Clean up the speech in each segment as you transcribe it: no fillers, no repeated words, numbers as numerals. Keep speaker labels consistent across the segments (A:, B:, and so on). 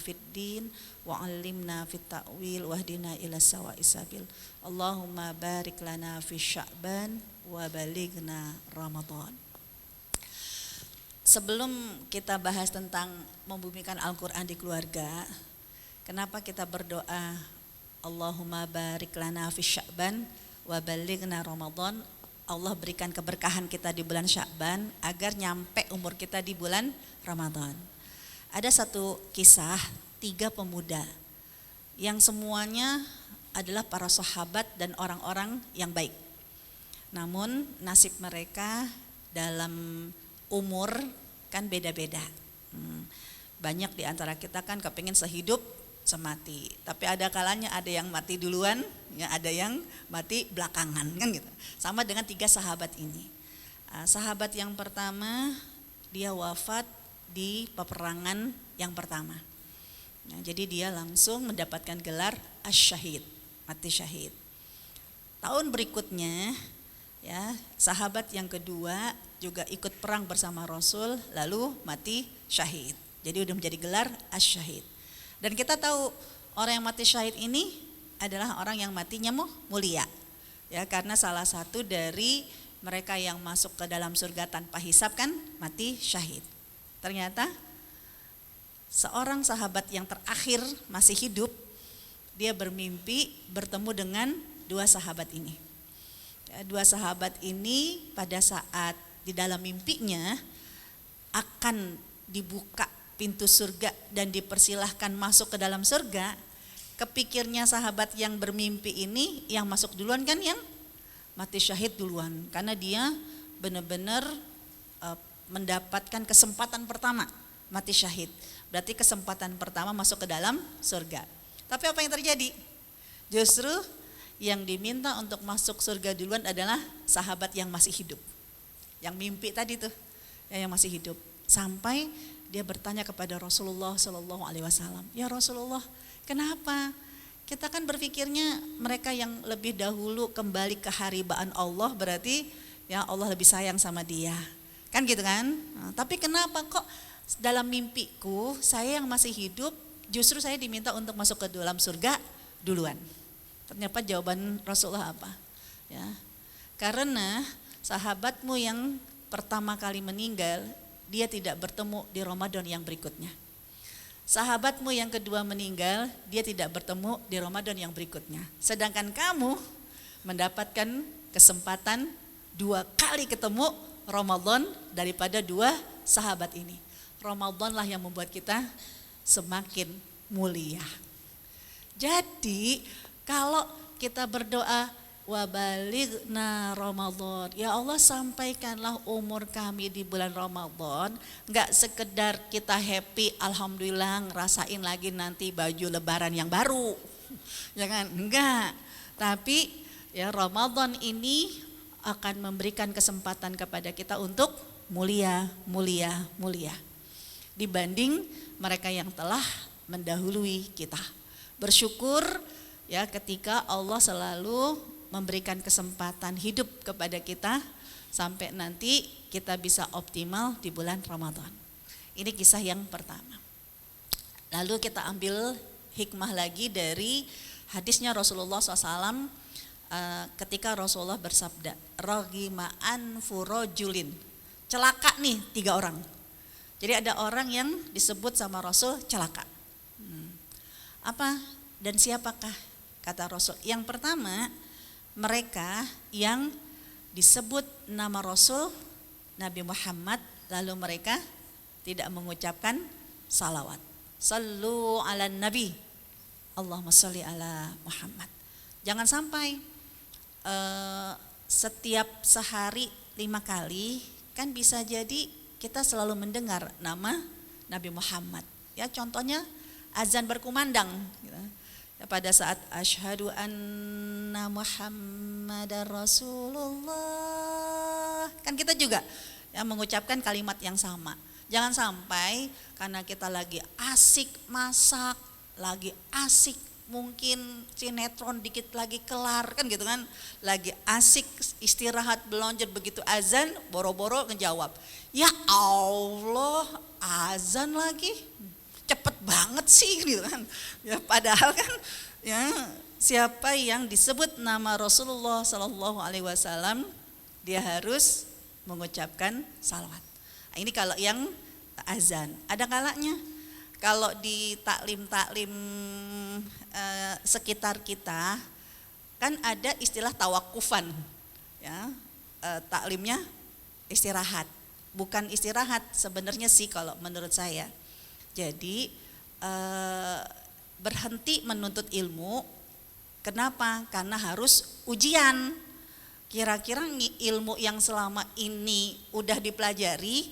A: fid din wa 'allimna fit ta'wil wahdina ila sawa'is sabil. Allahumma barik lana fi Sya'ban wa balighna Ramadan. Sebelum kita bahas tentang membumikan Al-Qur'an di keluarga, kenapa kita berdoa Allahumma barik lana fi Sya'ban wa balighna Ramadan? Allah berikan keberkahan kita di bulan Sya'ban agar nyampe umur kita di bulan Ramadan. Ada satu kisah 3 pemuda yang semuanya adalah para sahabat dan orang-orang yang baik. Namun nasib mereka dalam umur kan beda-beda. Banyak di antara kita kan kepingin sehidup semati, tapi ada kalanya ada yang mati duluan, ya ada yang mati belakangan kan gitu. Sama dengan 3 sahabat ini. Sahabat yang pertama dia wafat di peperangan yang pertama. Nah, jadi dia langsung mendapatkan gelar asy-syahid, mati syahid. Tahun berikutnya ya, sahabat yang kedua juga ikut perang bersama Rasul lalu mati syahid. Jadi udah menjadi gelar asy-syahid. Dan kita tahu orang yang mati syahid ini adalah orang yang matinya mulia. Ya, karena salah satu dari mereka yang masuk ke dalam surga tanpa hisab kan mati syahid. Ternyata seorang sahabat yang terakhir masih hidup, dia bermimpi bertemu dengan 2 sahabat ini. Ya, 2 sahabat ini pada saat di dalam mimpinya akan dibuka pintu surga dan dipersilahkan masuk ke dalam surga. Kepikirnya sahabat yang bermimpi ini yang masuk duluan kan yang mati syahid duluan, karena dia benar-benar mendapatkan kesempatan pertama mati syahid. Berarti kesempatan pertama masuk ke dalam surga. Tapi apa yang terjadi? Justru yang diminta untuk masuk surga duluan adalah sahabat yang masih hidup. Yang mimpi tadi tuh, yang masih hidup. Sampai dia bertanya kepada Rasulullah Shallallahu Alaihi Wasallam, ya Rasulullah, kenapa? Kita kan berpikirnya mereka yang lebih dahulu kembali ke haribaan Allah, berarti ya Allah lebih sayang sama dia. Kan gitu kan? Nah, tapi kenapa kok dalam mimpiku saya yang masih hidup justru saya diminta untuk masuk ke dalam surga duluan? Ternyata jawaban Rasulullah apa? Ya, karena sahabatmu yang pertama kali meninggal, dia tidak bertemu di Ramadan yang berikutnya. Sahabatmu yang kedua meninggal, dia tidak bertemu di Ramadan yang berikutnya. Sedangkan kamu mendapatkan kesempatan 2 kali ketemu Ramadan daripada 2 sahabat ini. Ramadanlah yang membuat kita semakin mulia. Jadi kalau kita berdoa wa balighna Ramadan, ya Allah sampaikanlah umur kami di bulan Ramadan, enggak sekedar kita happy alhamdulillah ngerasain lagi nanti baju lebaran yang baru. Jangan, enggak. Tapi ya Ramadan ini akan memberikan kesempatan kepada kita untuk mulia dibanding mereka yang telah mendahului kita. Bersyukur ya ketika Allah selalu memberikan kesempatan hidup kepada kita sampai nanti kita bisa optimal di bulan Ramadan. Ini kisah yang pertama. Lalu kita ambil hikmah lagi dari hadisnya Rasulullah SAW ketika Rasulullah bersabda, Ragima anfu rajulin, celaka nih 3 orang. Jadi ada orang yang disebut sama Rasul celaka. Apa dan siapakah? Kata Rasul, yang pertama mereka yang disebut nama Rasul Nabi Muhammad lalu mereka tidak mengucapkan salawat. Sallu ala Nabi, Allahumma salli ala Muhammad. Jangan sampai setiap sehari 5 kali kan bisa jadi kita selalu mendengar nama Nabi Muhammad. Ya contohnya azan berkumandang gitu. Ya, pada saat asyhadu anna Muhammadar Rasulullah kan kita juga ya mengucapkan kalimat yang sama. Jangan sampai karena kita lagi asik masak, lagi asik mungkin sinetron dikit lagi kelar kan gitu kan, lagi asik istirahat belonjat begitu azan boro-boro ngejawab, ya Allah azan lagi, cepet banget sih gitu kan. Ya padahal kan ya siapa yang disebut nama Rasulullah Sallallahu Alaihi Wasallam dia harus mengucapkan salawat. Nah, ini kalau yang azan. Ada kalanya kalau di taklim-taklim sekitar kita kan ada istilah tawakufan, ya taklimnya istirahat. Bukan istirahat sebenarnya sih kalau menurut saya. Jadi berhenti menuntut ilmu. Kenapa? Karena harus ujian. Kira-kira ilmu yang selama ini udah dipelajari,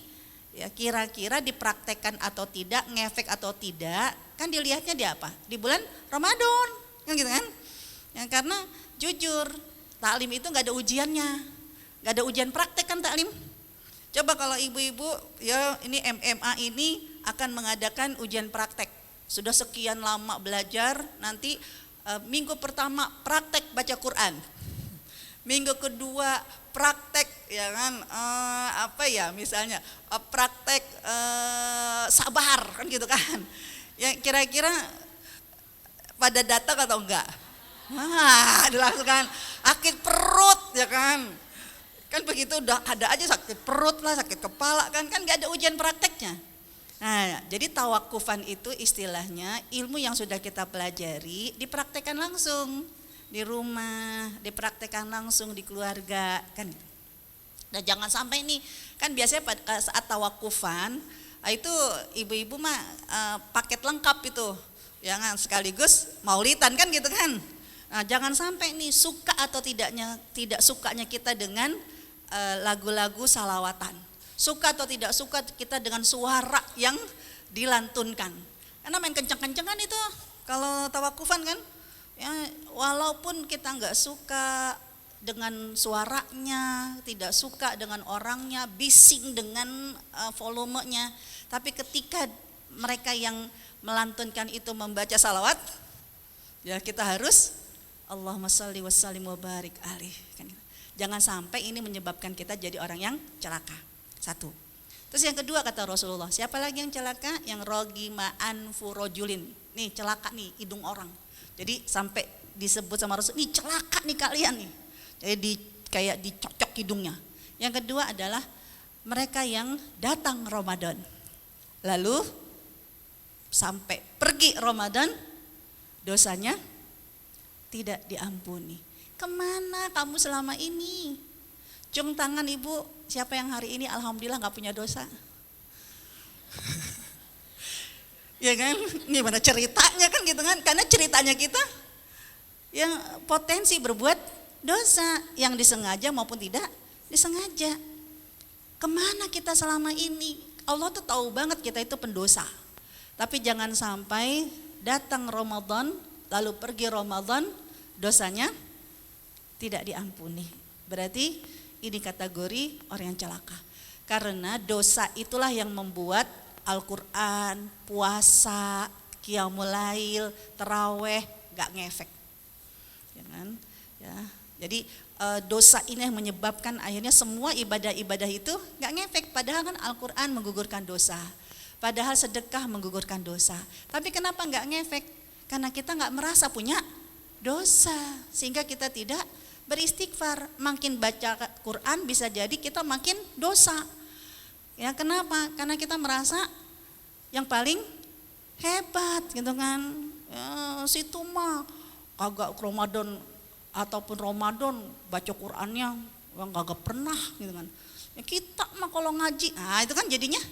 A: ya kira-kira dipraktekkan atau tidak, ngefek atau tidak, kan dilihatnya di apa? Di bulan Ramadan, kan gitu kan? Ya, karena jujur, taklim itu nggak ada ujiannya, nggak ada ujian praktek kan taklim. Coba kalau ibu-ibu, ya ini MMA ini akan mengadakan ujian praktek. Sudah sekian lama belajar, nanti minggu pertama praktek baca Quran. Minggu kedua praktek ya kan misalnya praktek sabar kan gitu kan. Ya kira-kira pada datang atau enggak? Dilangsungkan sakit perut ya kan. Kan begitu udah ada aja sakit perut lah, sakit kepala kan enggak ada ujian prakteknya. Nah, jadi tawakufan itu istilahnya ilmu yang sudah kita pelajari dipraktekkan langsung di rumah, dipraktekkan langsung di keluarga kan. Dan jangan sampai nih, kan biasanya pada saat tawakufan itu ibu-ibu mah paket lengkap itu, ya kan, sekaligus maulidan kan gitu kan. Nah, jangan sampai nih suka atau tidak sukanya kita dengan lagu-lagu salawatan. Suka atau tidak suka kita dengan suara yang dilantunkan. Karena main kencang-kencangan itu kalau tawakufan kan. Ya, walaupun kita nggak suka dengan suaranya, tidak suka dengan orangnya, bising dengan volumenya, tapi ketika mereka yang melantunkan itu membaca salawat, ya kita harus Allahumma shalli wa sallim wa barik alaih. Jangan sampai ini menyebabkan kita jadi orang yang celaka. Satu. Terus yang kedua kata Rasulullah, siapa lagi yang celaka? Yang rogima anfu rojulin. Nih celaka nih hidung orang. Jadi sampai disebut sama Rasul, nih celaka nih kalian nih. Jadi kayak dicocok hidungnya. Yang kedua adalah mereka yang datang Ramadan. Lalu sampai pergi Ramadan, dosanya tidak diampuni. Kemana kamu selama ini? Cung tangan ibu, siapa yang hari ini alhamdulillah gak punya dosa? Ya kan, gimana ceritanya kan gitu kan, karena ceritanya kita yang potensi berbuat dosa, yang disengaja maupun tidak disengaja. Kemana kita selama ini? Allah tuh tahu banget kita itu pendosa. Tapi jangan sampai datang Ramadan, lalu pergi Ramadan, dosanya tidak diampuni. Berarti ini kategori orang yang celaka. Karena dosa itulah yang membuat Al-Quran, puasa, qiyamul lail, taraweh gak ngefek, ya kan? Ya, jadi dosa ini yang menyebabkan akhirnya semua ibadah-ibadah itu gak ngefek. Padahal kan Al-Quran menggugurkan dosa, padahal sedekah menggugurkan dosa. Tapi kenapa gak ngefek? Karena kita gak merasa punya dosa, sehingga kita tidak beristighfar. Makin baca Quran bisa jadi kita makin dosa. Ya kenapa? Karena kita merasa yang paling hebat gitu kan. Ya, situ mah kagak Ramadan ataupun Ramadan baca Qurannya yang kagak pernah gitu kan. Ya, kita mah kalau ngaji, itu kan jadinya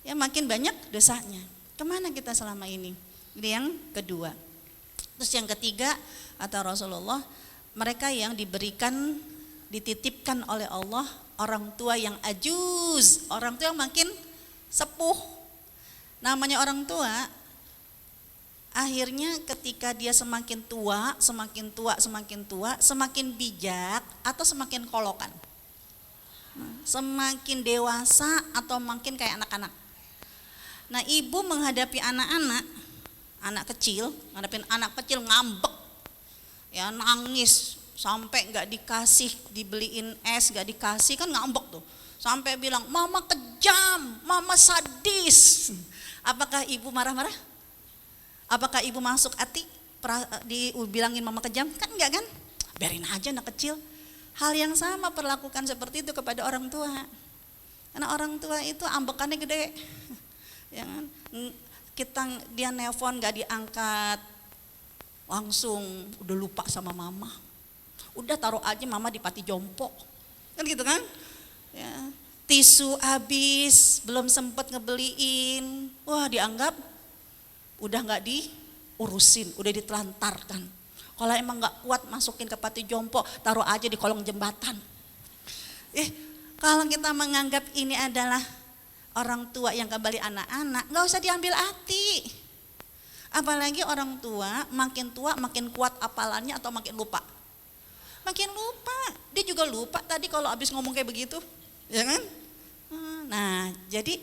A: ya makin banyak dosanya. Kemana kita selama ini? Ini yang kedua. Terus yang ketiga kata Rasulullah, mereka yang dititipkan oleh Allah orang tua yang ajuz, orang tua yang makin sepuh. Namanya orang tua, akhirnya ketika dia semakin tua, semakin bijak atau semakin kolokan, semakin dewasa atau makin kayak anak-anak. Nah, ibu menghadapi anak kecil ngambek, ya nangis sampai nggak dikasih, dibeliin es nggak dikasih kan ngambek tuh, sampai bilang mama kejam, mama sadis. Apakah ibu marah-marah? Apakah ibu masuk hati dibilangin mama kejam? Kan enggak kan? Biarin aja anak kecil. Hal yang sama perlakukan seperti itu kepada orang tua. Karena orang tua itu ambekannya gede. Ya kan? Dia nelpon gak diangkat, langsung udah lupa sama mama. Udah taruh aja mama di pati jompo. Kan gitu kan? Ya. Tisu habis, belum sempet ngebeliin. Wah, dianggap udah gak diurusin, udah ditelantarkan. Kalau emang gak kuat masukin ke pati jompo, taruh aja di kolong jembatan. Kalau kita menganggap ini adalah orang tua yang kembali anak-anak, gak usah diambil hati. Apalagi orang tua makin kuat apalannya atau makin lupa. Makin lupa, dia juga lupa tadi kalau habis ngomong kayak begitu, ya kan? Nah, jadi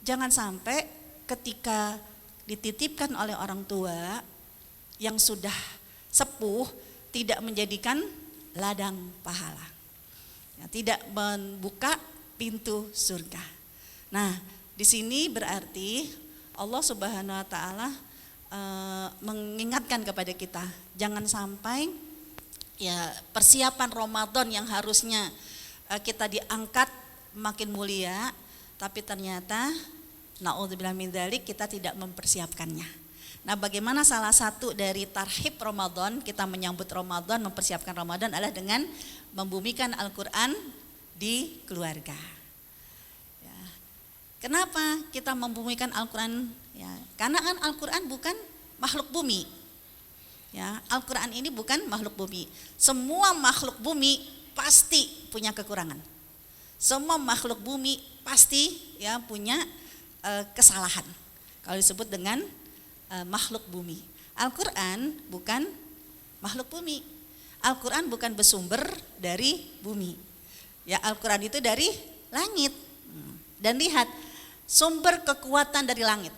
A: jangan sampai ketika dititipkan oleh orang tua yang sudah sepuh tidak menjadikan ladang pahala, ya, tidak membuka pintu surga. Nah, di sini berarti Allah Subhanahu Wa Taala mengingatkan kepada kita, jangan sampai ya persiapan Ramadan yang harusnya kita diangkat makin mulia, tapi ternyata naudzubillah min dzalik kita tidak mempersiapkannya. Nah, bagaimana salah satu dari tarhib Ramadan, kita menyambut Ramadan, mempersiapkan Ramadan adalah dengan membumikan Al-Quran di keluarga. Ya. Kenapa kita membumikan Al-Quran? Ya, karena kan Al-Quran bukan makhluk bumi. Ya, Al-Quran ini bukan makhluk bumi. Semua makhluk bumi pasti punya kekurangan. Semua makhluk bumi pasti ya punya kesalahan. Kalau disebut dengan makhluk bumi. Al-Quran bukan makhluk bumi. Al-Quran bukan bersumber dari bumi. Ya, Al-Quran itu dari langit. Dan lihat, sumber kekuatan dari langit.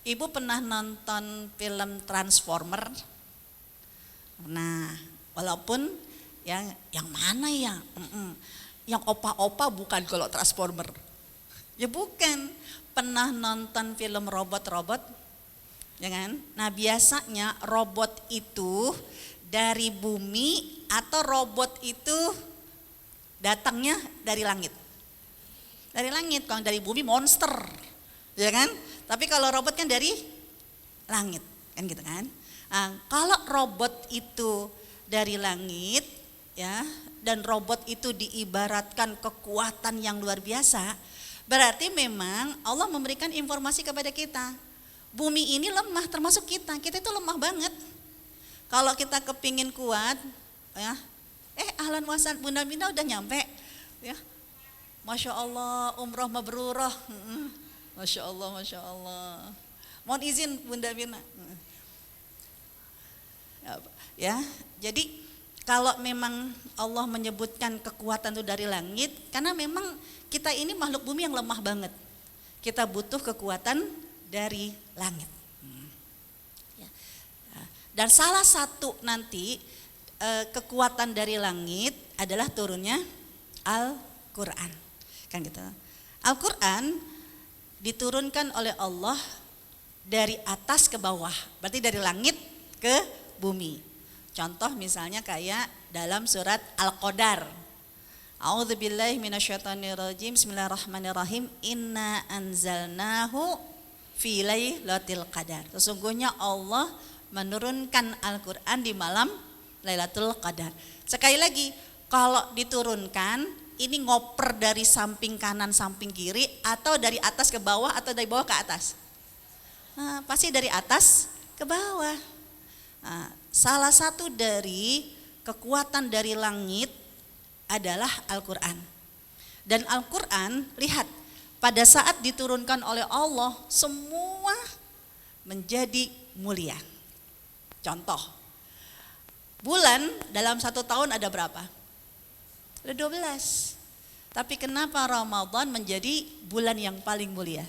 A: Ibu pernah nonton film Transformer? Nah, walaupun yang mana ya? Yang opa-opa bukan kalau Transformer. Ya bukan. Pernah nonton film robot-robot? Ya kan? Nah, biasanya robot itu dari bumi atau robot itu datangnya dari langit. Dari langit, kalau dari bumi monster. Ya kan? Tapi kalau robot kan dari langit, kan gitu kan? Nah, kalau robot itu dari langit ya, dan robot itu diibaratkan kekuatan yang luar biasa, berarti memang Allah memberikan informasi kepada kita. Bumi ini lemah, termasuk kita itu lemah banget. Kalau kita kepingin kuat, ya, ahlan wasan Bunda Mina udah nyampe, ya, masya Allah, umroh mabrurah, masya Allah, masya Allah. Mohon izin Bunda Mina, ya. Jadi kalau memang Allah menyebutkan kekuatan itu dari langit, karena memang kita ini makhluk bumi yang lemah banget. Kita butuh kekuatan dari langit. Dan salah satu nanti kekuatan dari langit adalah turunnya Al-Quran. Kan gitu. Al-Quran diturunkan oleh Allah dari atas ke bawah, berarti dari langit ke bumi. Contoh misalnya kayak dalam surat Al-Qadar. A'udzubillahi minasyaitonirrajim. Bismillahirrahmanirrahim. Inna anzalnahu fi lailatul qadar. Sesungguhnya Allah menurunkan Al-Quran di malam Lailatul Qadar. Sekali lagi, kalau diturunkan ini ngoper dari samping kanan samping kiri atau dari atas ke bawah atau dari bawah ke atas? Nah, pasti dari atas ke bawah. Nah, salah satu dari kekuatan dari langit adalah Al-Quran. Dan Al-Quran, lihat, pada saat diturunkan oleh Allah, semua menjadi mulia. Contoh, bulan dalam 1 tahun ada berapa? Ada 12. Tapi kenapa Ramadan menjadi bulan yang paling mulia?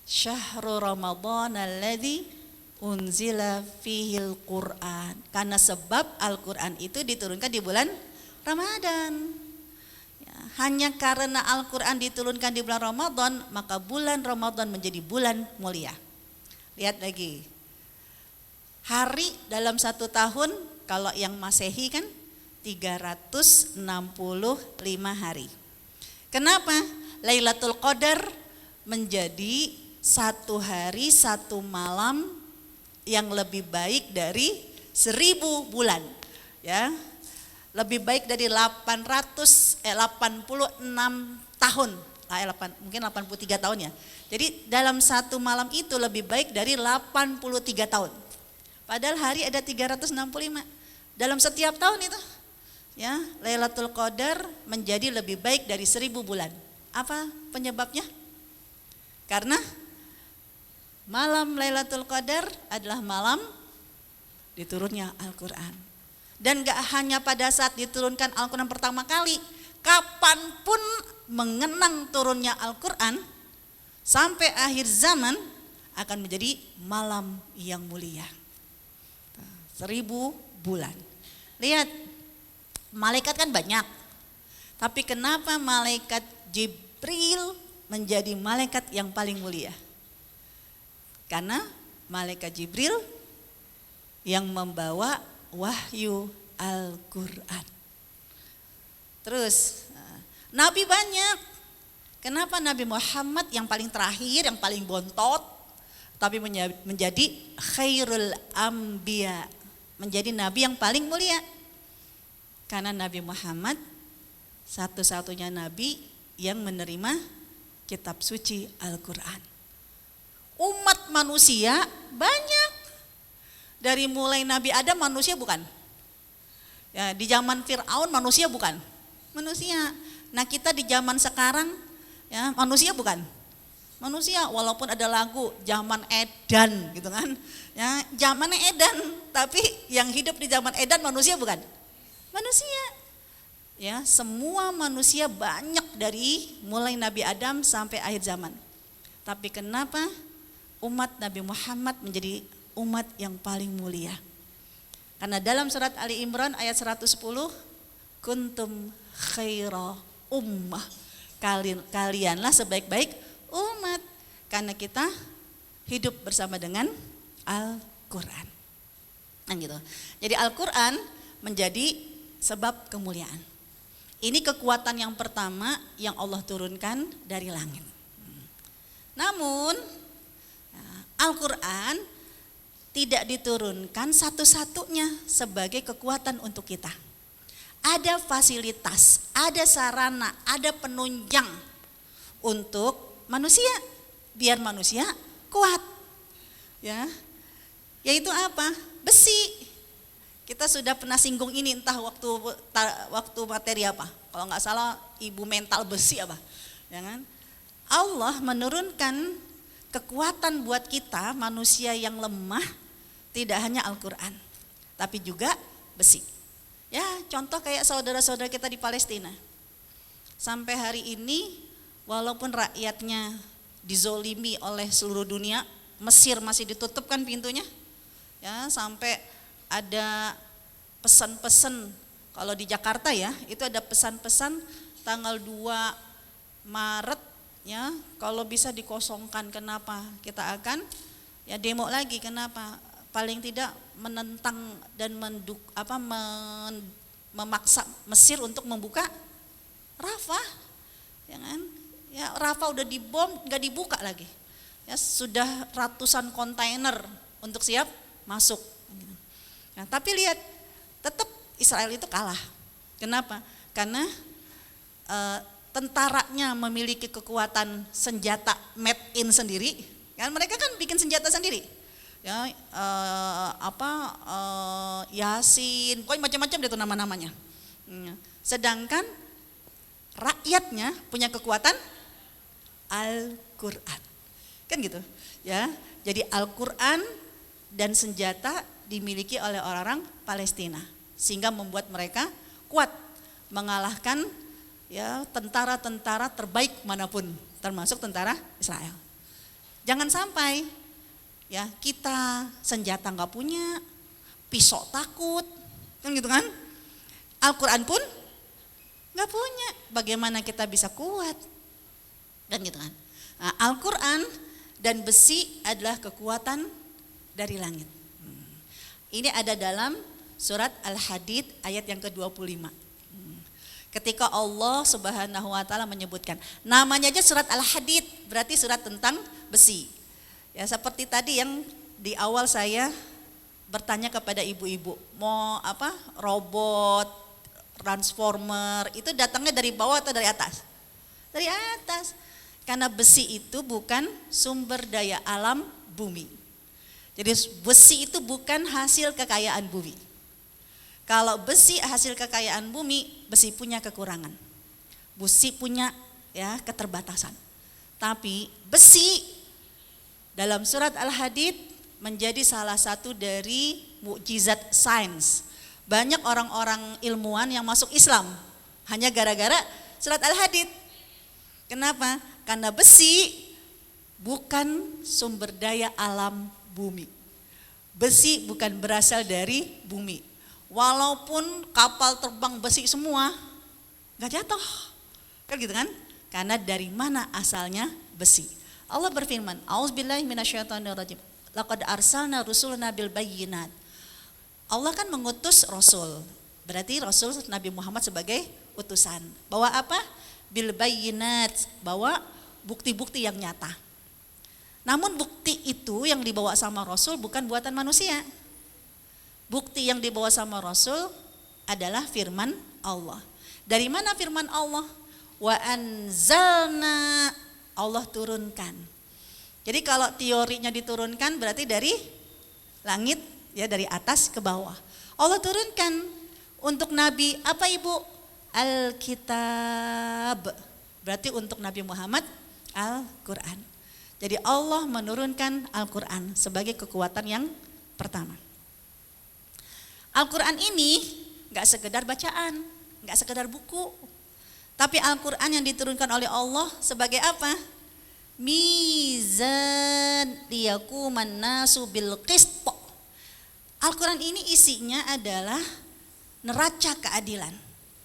A: Syahrul Ramadan alladzi unzila fihil Qur'an. Karena sebab Al-Quran itu diturunkan di bulan Ramadan. Ya, hanya karena Al-Quran diturunkan di bulan Ramadan, maka bulan Ramadan menjadi bulan mulia. Lihat lagi, hari dalam satu tahun, kalau yang Masehi kan 365 hari. Kenapa? Lailatul Qadar menjadi satu hari satu malam yang lebih baik dari 1000 bulan, ya. Lebih baik dari 86 tahun, mungkin 83 tahun ya. Jadi dalam satu malam itu lebih baik dari 83 tahun. Padahal hari ada 365. Dalam setiap tahun itu, ya, Lailatul Qadar menjadi lebih baik dari 1000 bulan. Apa penyebabnya? Karena malam Lailatul Qadar adalah malam diturunnya Al-Quran. Dan gak hanya pada saat diturunkan Al-Quran pertama kali, kapanpun mengenang turunnya Al-Quran sampai akhir zaman akan menjadi malam yang mulia. 1000 bulan. Lihat, malaikat kan banyak, tapi kenapa malaikat Jibril menjadi malaikat yang paling mulia? Karena malaikat Jibril yang membawa wahyu Al-Quran. Terus Nabi banyak. Kenapa Nabi Muhammad yang paling terakhir, yang paling bontot, tapi menjadi khairul anbiya, menjadi Nabi yang paling mulia? Karena Nabi Muhammad satu-satunya Nabi yang menerima kitab suci Al-Quran. Umat manusia banyak. Dari mulai Nabi Adam manusia bukan? Ya, di zaman Fir'aun manusia bukan? Manusia. Nah, kita di zaman sekarang, ya, manusia bukan? Manusia, walaupun ada lagu zaman Edan gitu kan. Ya, zaman Edan, tapi yang hidup di zaman Edan manusia bukan? Manusia. Ya, semua manusia banyak dari mulai Nabi Adam sampai akhir zaman. Tapi kenapa umat Nabi Muhammad menjadi umat yang paling mulia? Karena dalam surat Ali Imran ayat 110, kuntum khaira ummah, kalianlah sebaik-baik umat, karena kita hidup bersama dengan Al-Quran. Nah, gitu. Jadi Al-Quran menjadi sebab kemuliaan. Ini kekuatan yang pertama yang Allah turunkan dari langit. Namun Al-Quran tidak diturunkan satu-satunya sebagai kekuatan untuk kita. Ada fasilitas, ada sarana, ada penunjang untuk manusia, biar manusia kuat. Ya, yaitu apa? Besi. Kita sudah pernah singgung ini, entah waktu materi apa. Kalau nggak salah ibu mental besi apa, ya kan? Allah menurunkan kekuatan buat kita manusia yang lemah, tidak hanya Al-Quran, tapi juga besi. Ya, contoh kayak saudara-saudara kita di Palestina. Sampai hari ini, walaupun rakyatnya dizolimi oleh seluruh dunia, Mesir masih ditutupkan pintunya. Ya, sampai ada pesan-pesan, kalau di Jakarta ya, itu ada pesan-pesan tanggal 2 Maret, ya, kalau bisa dikosongkan. Kenapa? Kita akan ya demo lagi. Kenapa? Paling tidak menentang dan memaksa Mesir untuk membuka Rafah, ya kan? Ya, Rafah udah dibom, nggak dibuka lagi. Ya, sudah ratusan kontainer untuk siap masuk. Nah, tapi lihat, tetap Israel itu kalah. Kenapa? Karena tentaranya memiliki kekuatan senjata made in sendiri, kan? Mereka kan bikin senjata sendiri, ya, Yasin, pokoknya macam-macam itu nama-namanya. Sedangkan rakyatnya punya kekuatan Al-Quran, kan gitu, ya. Jadi Al-Quran dan senjata dimiliki oleh orang-orang Palestina, sehingga membuat mereka kuat mengalahkan ya tentara-tentara terbaik manapun, termasuk tentara Israel. Jangan sampai ya kita senjata nggak punya, pisau takut, kan gitu kan? Al-Quran pun Nggak punya. Bagaimana kita bisa kuat? Dan gitu kan. Nah, Al-Quran dan besi adalah kekuatan dari langit. Ini ada dalam surat Al-Hadid ayat yang ke-25. Ketika Allah Subhanahu wa taala menyebutkan, namanya aja surat Al-Hadid, berarti surat tentang besi. Ya, seperti tadi yang di awal saya bertanya kepada ibu-ibu, mau apa? Robot, transformer, itu datangnya dari bawah atau dari atas? Dari atas. Karena besi itu bukan sumber daya alam bumi. Jadi besi itu bukan hasil kekayaan bumi. Kalau besi hasil kekayaan bumi, besi punya kekurangan. Besi punya ya keterbatasan. Tapi besi dalam surat Al-Hadid menjadi salah satu dari mukjizat sains. Banyak orang-orang ilmuwan yang masuk Islam hanya gara-gara surat Al-Hadid. Kenapa? Karena besi bukan sumber daya alam bumi. Besi bukan berasal dari bumi. Walaupun kapal terbang besi semua, gak jatuh. Kan gitu kan? Karena dari mana asalnya besi. Allah berfirman, A'udzubillahi minasyaitonirrajim. Laqad arsalna rusulana bil bayyinat. Allah kan mengutus Rasul. Berarti Rasul Nabi Muhammad sebagai utusan. Bawa apa? Bil bayyinat. Bawa bukti-bukti yang nyata. Namun bukti itu yang dibawa sama Rasul bukan buatan manusia. Bukti yang dibawa sama Rasul adalah firman Allah. Dari mana firman Allah? Wa anzalna, Allah turunkan. Jadi kalau teorinya diturunkan berarti dari langit, ya dari atas ke bawah. Allah turunkan untuk Nabi apa Ibu? Alkitab. Berarti untuk Nabi Muhammad Al-Quran. Jadi Allah menurunkan Al-Quran sebagai kekuatan yang pertama. Al-Quran ini gak sekedar bacaan, gak sekedar buku. Tapi Al-Quran yang diturunkan oleh Allah sebagai apa? Mizan liyakuman nasu bil qist. Al-Quran ini isinya adalah neraca keadilan.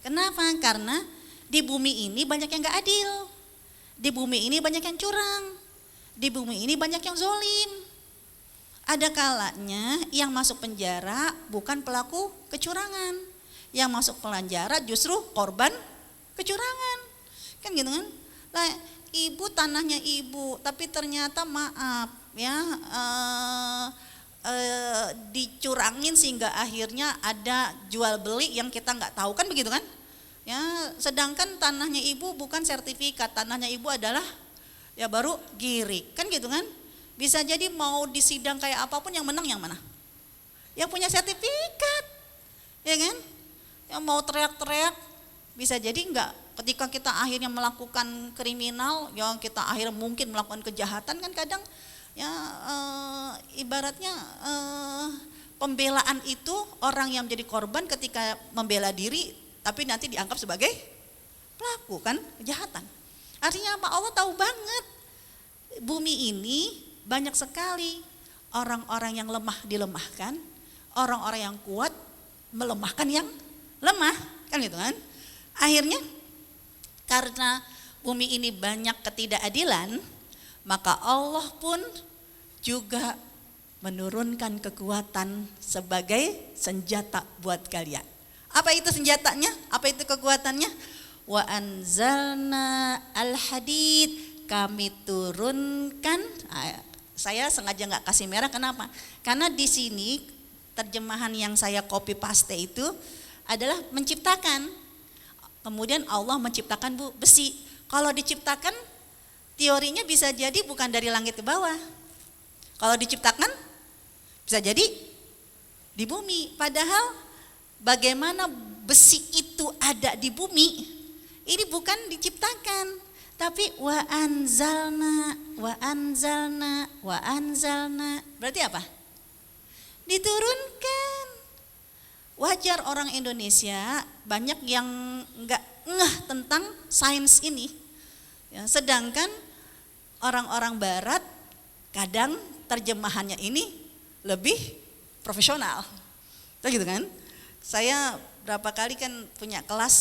A: Kenapa? Karena di bumi ini banyak yang gak adil. Di bumi ini banyak yang curang. Di bumi ini banyak yang zolim. Ada kalanya yang masuk penjara bukan pelaku kecurangan. Yang masuk penjara justru korban kecurangan. Kan gitu kan? Lah, ibu tanahnya ibu, tapi ternyata maaf ya dicurangin sehingga akhirnya ada jual beli yang kita nggak tahu, kan begitu kan? Ya, sedangkan tanahnya ibu bukan sertifikat, tanahnya ibu adalah ya baru girik, kan gitu kan? Bisa jadi mau disidang kayak apapun yang menang yang mana? Yang punya sertifikat, ya kan? Yang mau teriak-teriak bisa jadi enggak. Ketika kita akhirnya melakukan kriminal, ya kita akhirnya mungkin melakukan kejahatan kan kadang ya ibaratnya pembelaan itu orang yang menjadi korban ketika membela diri tapi nanti dianggap sebagai pelaku kan kejahatan. Artinya apa? Allah tahu banget bumi ini banyak sekali orang-orang yang lemah dilemahkan, orang-orang yang kuat melemahkan yang lemah, kan gitu kan? Akhirnya karena bumi ini banyak ketidakadilan, maka Allah pun juga menurunkan kekuatan sebagai senjata buat kalian. Apa itu senjatanya? Apa itu kekuatannya? Wa anzalna al-hadid, kami turunkan. Saya sengaja nggak kasih merah, kenapa? Karena di sini terjemahan yang saya copy paste itu adalah menciptakan. Kemudian Allah menciptakan besi. Kalau diciptakan, teorinya bisa jadi bukan dari langit ke bawah. Kalau diciptakan, bisa jadi di bumi. Padahal bagaimana besi itu ada di bumi, ini bukan diciptakan. Tapi wa anzalna. Berarti apa? Diturunkan. Wajar orang Indonesia banyak yang enggak ngeh tentang sains ini. Ya, sedangkan orang-orang barat kadang terjemahannya ini lebih profesional. Gitu kan? Saya berapa kali kan punya kelas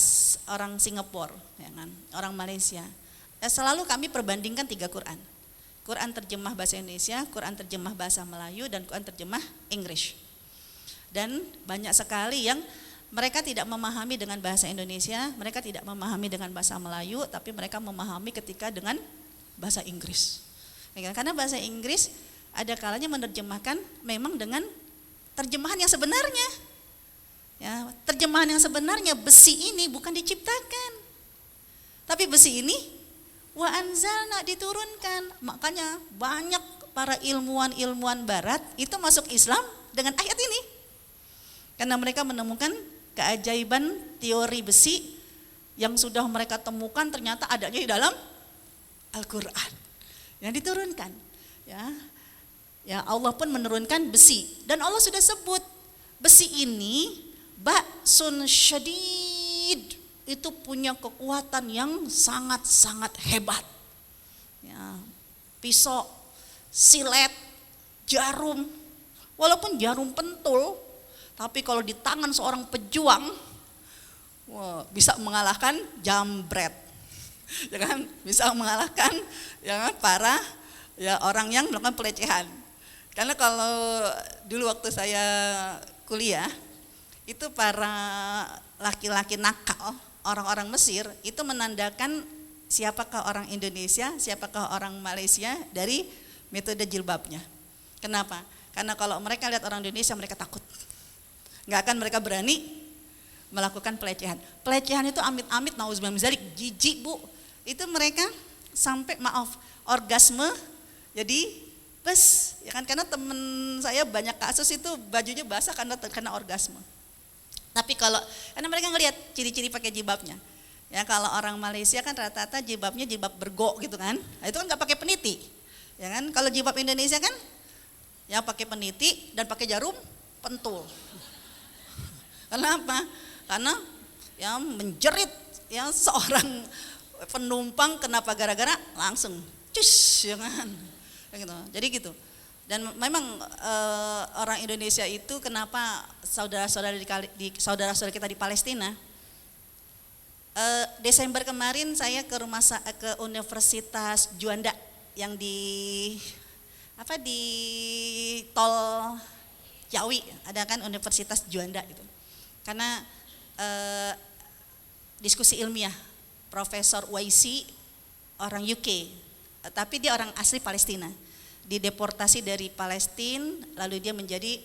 A: orang Singapura, ya kan, orang Malaysia. Selalu kami perbandingkan 3 Quran. Quran terjemah bahasa Indonesia, Quran terjemah bahasa Melayu, dan Quran terjemah English. Dan banyak sekali yang mereka tidak memahami dengan bahasa Indonesia, mereka tidak memahami dengan bahasa Melayu, tapi mereka memahami ketika dengan bahasa Inggris. Karena bahasa Inggris ada kalanya menerjemahkan memang dengan terjemahan yang sebenarnya. Ya, terjemahan yang sebenarnya, besi ini bukan diciptakan, tapi besi ini wa anzalna diturunkan. Makanya banyak para ilmuwan barat itu masuk Islam dengan ayat ini. Karena mereka menemukan keajaiban teori besi yang sudah mereka temukan ternyata adanya di dalam Al-Qur'an yang diturunkan. Ya Allah pun menurunkan besi, dan Allah sudah sebut besi ini ba'sun syadid, itu punya kekuatan yang sangat-sangat hebat. Ya, pisau, silet, jarum, walaupun jarum pentul, tapi kalau di tangan seorang pejuang, wah, bisa mengalahkan jambret, ya kan? Bisa mengalahkan ya para ya orang yang melakukan pelecehan. Karena kalau dulu waktu saya kuliah, itu para laki-laki nakal, orang-orang Mesir itu menandakan siapakah orang Indonesia, siapakah orang Malaysia dari metode jilbabnya. Kenapa? Karena kalau mereka lihat orang Indonesia mereka takut. Nggak akan mereka berani melakukan pelecehan. Pelecehan itu amit-amit, nauzubillah min dzalik, jijik Bu. Itu mereka sampai orgasme jadi bes, ya kan, karena temen saya banyak kasus itu bajunya basah karena orgasme. Tapi karena mereka ngelihat ciri-ciri pakai jilbabnya. Ya kalau orang Malaysia kan rata-rata jilbabnya jilbab bergo gitu kan. Nah, itu kan nggak pakai peniti. Ya kan, kalau jilbab Indonesia kan ya pakai peniti dan pakai jarum pentul. Kenapa? Karena ya menjerit ya seorang penumpang, kenapa? Gara-gara langsung cus, ya kan. Gitu. Jadi gitu. Dan memang orang Indonesia itu kenapa saudara-saudara kita di Palestina, Desember kemarin saya ke Universitas Juanda yang di Tol Ciawi, ada kan Universitas Juanda itu. Karena diskusi ilmiah Profesor Waisi, orang UK, tapi dia orang asli Palestina, dideportasi dari Palestina, lalu dia menjadi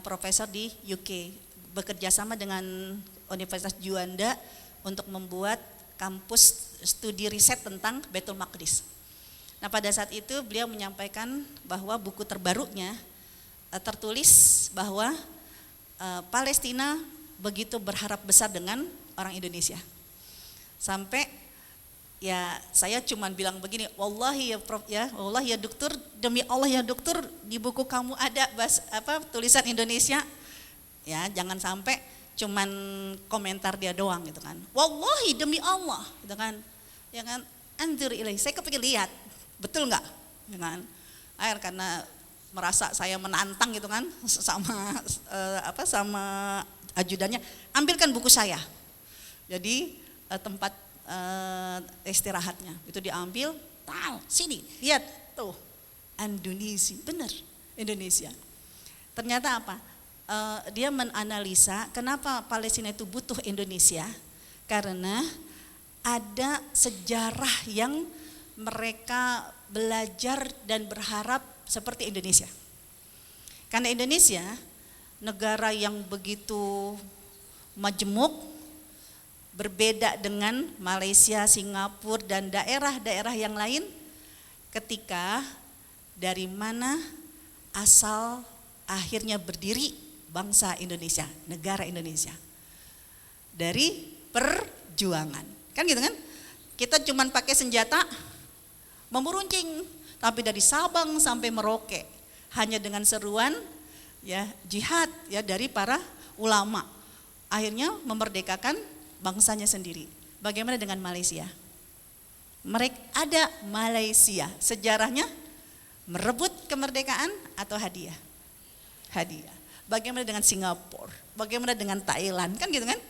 A: profesor di UK, bekerja sama dengan Universitas Juanda untuk membuat kampus studi riset tentang Baitul Maqdis. Nah pada saat itu beliau menyampaikan bahwa buku terbarunya tertulis bahwa Palestina begitu berharap besar dengan orang Indonesia. Sampai ya saya cuman bilang begini, wallahi ya Prof ya, wallahi ya dokter, demi Allah ya dokter, di buku kamu ada tulisan Indonesia. Ya, jangan sampai cuman komentar dia doang gitu kan. Wallahi demi Allah gitu kan. Ya kan? Anzur ilaih, saya kepikir lihat, betul enggak? Ya kan? Akhir karena merasa saya menantang gitu kan sama ajudannya, ambilkan buku saya. Jadi tempat istirahatnya itu diambil, sini lihat tuh Indonesia, benar Indonesia. Ternyata apa? Dia menganalisa kenapa Palestina itu butuh Indonesia, karena ada sejarah yang mereka belajar dan berharap seperti Indonesia. Karena Indonesia negara yang begitu majemuk, berbeda dengan Malaysia, Singapura, dan daerah-daerah yang lain. Ketika dari mana asal akhirnya berdiri bangsa Indonesia, negara Indonesia? Dari perjuangan, kan gitu kan? Kita cuman pakai senjata memeruncing, tapi dari Sabang sampai Merauke hanya dengan seruan ya jihad ya dari para ulama, akhirnya memerdekakan bangsanya sendiri. Bagaimana dengan Malaysia? Mereka ada Malaysia, sejarahnya merebut kemerdekaan atau hadiah? Hadiah. Bagaimana dengan Singapura? Bagaimana dengan Thailand? Kan gitu kan?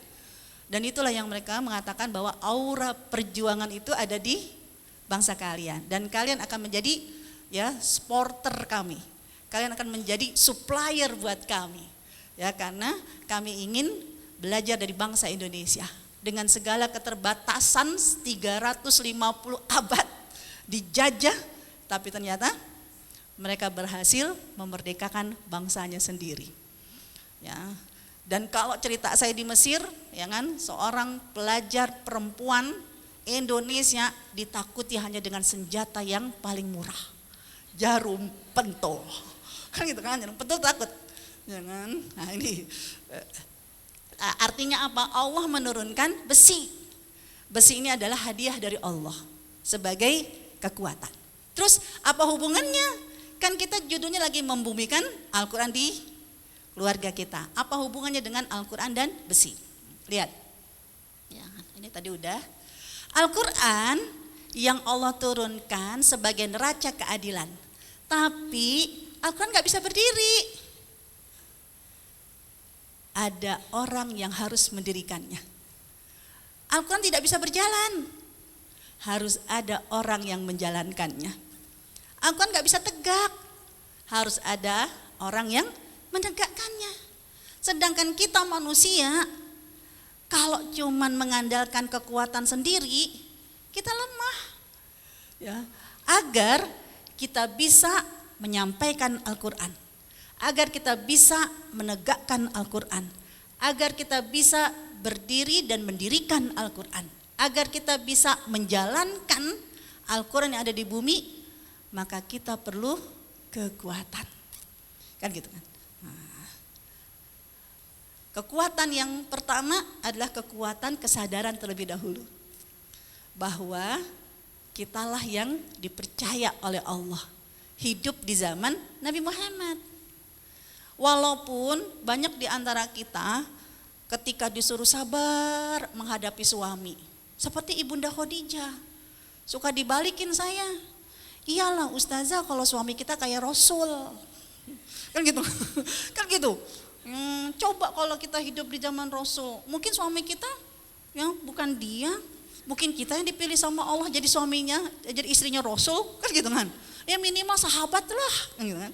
A: Dan itulah yang mereka mengatakan bahwa aura perjuangan itu ada di bangsa kalian. Dan kalian akan menjadi ya supporter kami. Kalian akan menjadi supplier buat kami. Ya, karena kami ingin belajar dari bangsa Indonesia. Dengan segala keterbatasan 350 abad dijajah, tapi ternyata mereka berhasil memerdekakan bangsanya sendiri. Ya. Dan kalau cerita saya di Mesir, ya kan, seorang pelajar perempuan Indonesia ditakuti hanya dengan senjata yang paling murah, jarum pentul, kan gitu kan, jarum pentul takut, jangan. Nah ini artinya apa? Allah menurunkan besi. Besi ini adalah hadiah dari Allah sebagai kekuatan. Terus apa hubungannya? Kan kita judulnya lagi membumikan Al-Quran di keluarga kita. Apa hubungannya dengan Al-Quran dan besi? Lihat. Ya, ini tadi udah. Al-Quran yang Allah turunkan sebagai neraca keadilan. Tapi Al-Quran gak bisa berdiri. Ada orang yang harus mendirikannya. Al-Quran tidak bisa berjalan. Harus ada orang yang menjalankannya. Al-Quran gak bisa tegak. Harus ada orang yang menegakkannya. Sedangkan kita manusia, kalau cuman mengandalkan kekuatan sendiri, kita lemah. Ya, agar kita bisa menyampaikan Al-Quran, agar kita bisa menegakkan Al-Quran, agar kita bisa berdiri dan mendirikan Al-Quran, agar kita bisa menjalankan Al-Quran yang ada di bumi, maka kita perlu kekuatan. Kan gitu kan. Kekuatan yang pertama adalah kekuatan kesadaran terlebih dahulu. Bahwa kitalah yang dipercaya oleh Allah. Hidup di zaman Nabi Muhammad. Walaupun banyak di antara kita ketika disuruh sabar menghadapi suami. Seperti Ibunda Khadijah. Suka dibalikin saya. Iyalah ustazah kalau suami kita kayak Rasul. Kan gitu. Kan gitu. Coba kalau kita hidup di zaman Rasul, mungkin suami kita ya bukan dia, mungkin kita yang dipilih sama Allah jadi suaminya, jadi istrinya Rasul, kan gitu kan? Ya minimal sahabat lah, kan gitu kan?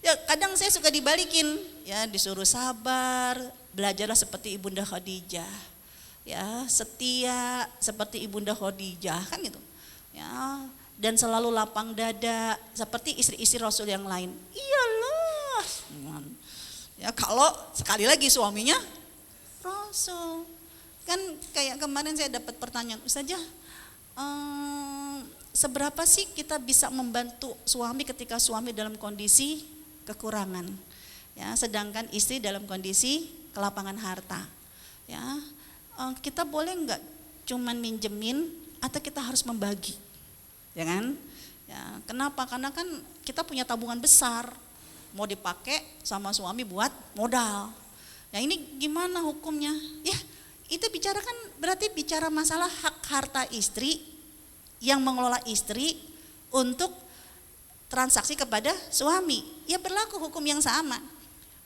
A: Ya kadang saya suka dibalikin, ya disuruh sabar, belajarlah seperti Ibunda Khadijah, ya setia seperti Ibunda Khadijah, kan gitu? Ya dan selalu lapang dada seperti istri-istri Rasul yang lain. Iyalah. Ya kalau sekali lagi suaminya Rasul. Kan kayak kemarin saya dapat pertanyaan, Ustazah, seberapa sih kita bisa membantu suami ketika suami dalam kondisi kekurangan, ya, sedangkan istri dalam kondisi kelapangan harta, ya, kita boleh nggak cuman minjemin atau kita harus membagi, ya kan? Ya, kenapa? Karena kan kita punya tabungan besar, mau dipakai sama suami buat modal. Ya ini gimana hukumnya? Ya itu berarti bicara masalah hak harta istri yang mengelola istri untuk transaksi kepada suami. Ya berlaku hukum yang sama.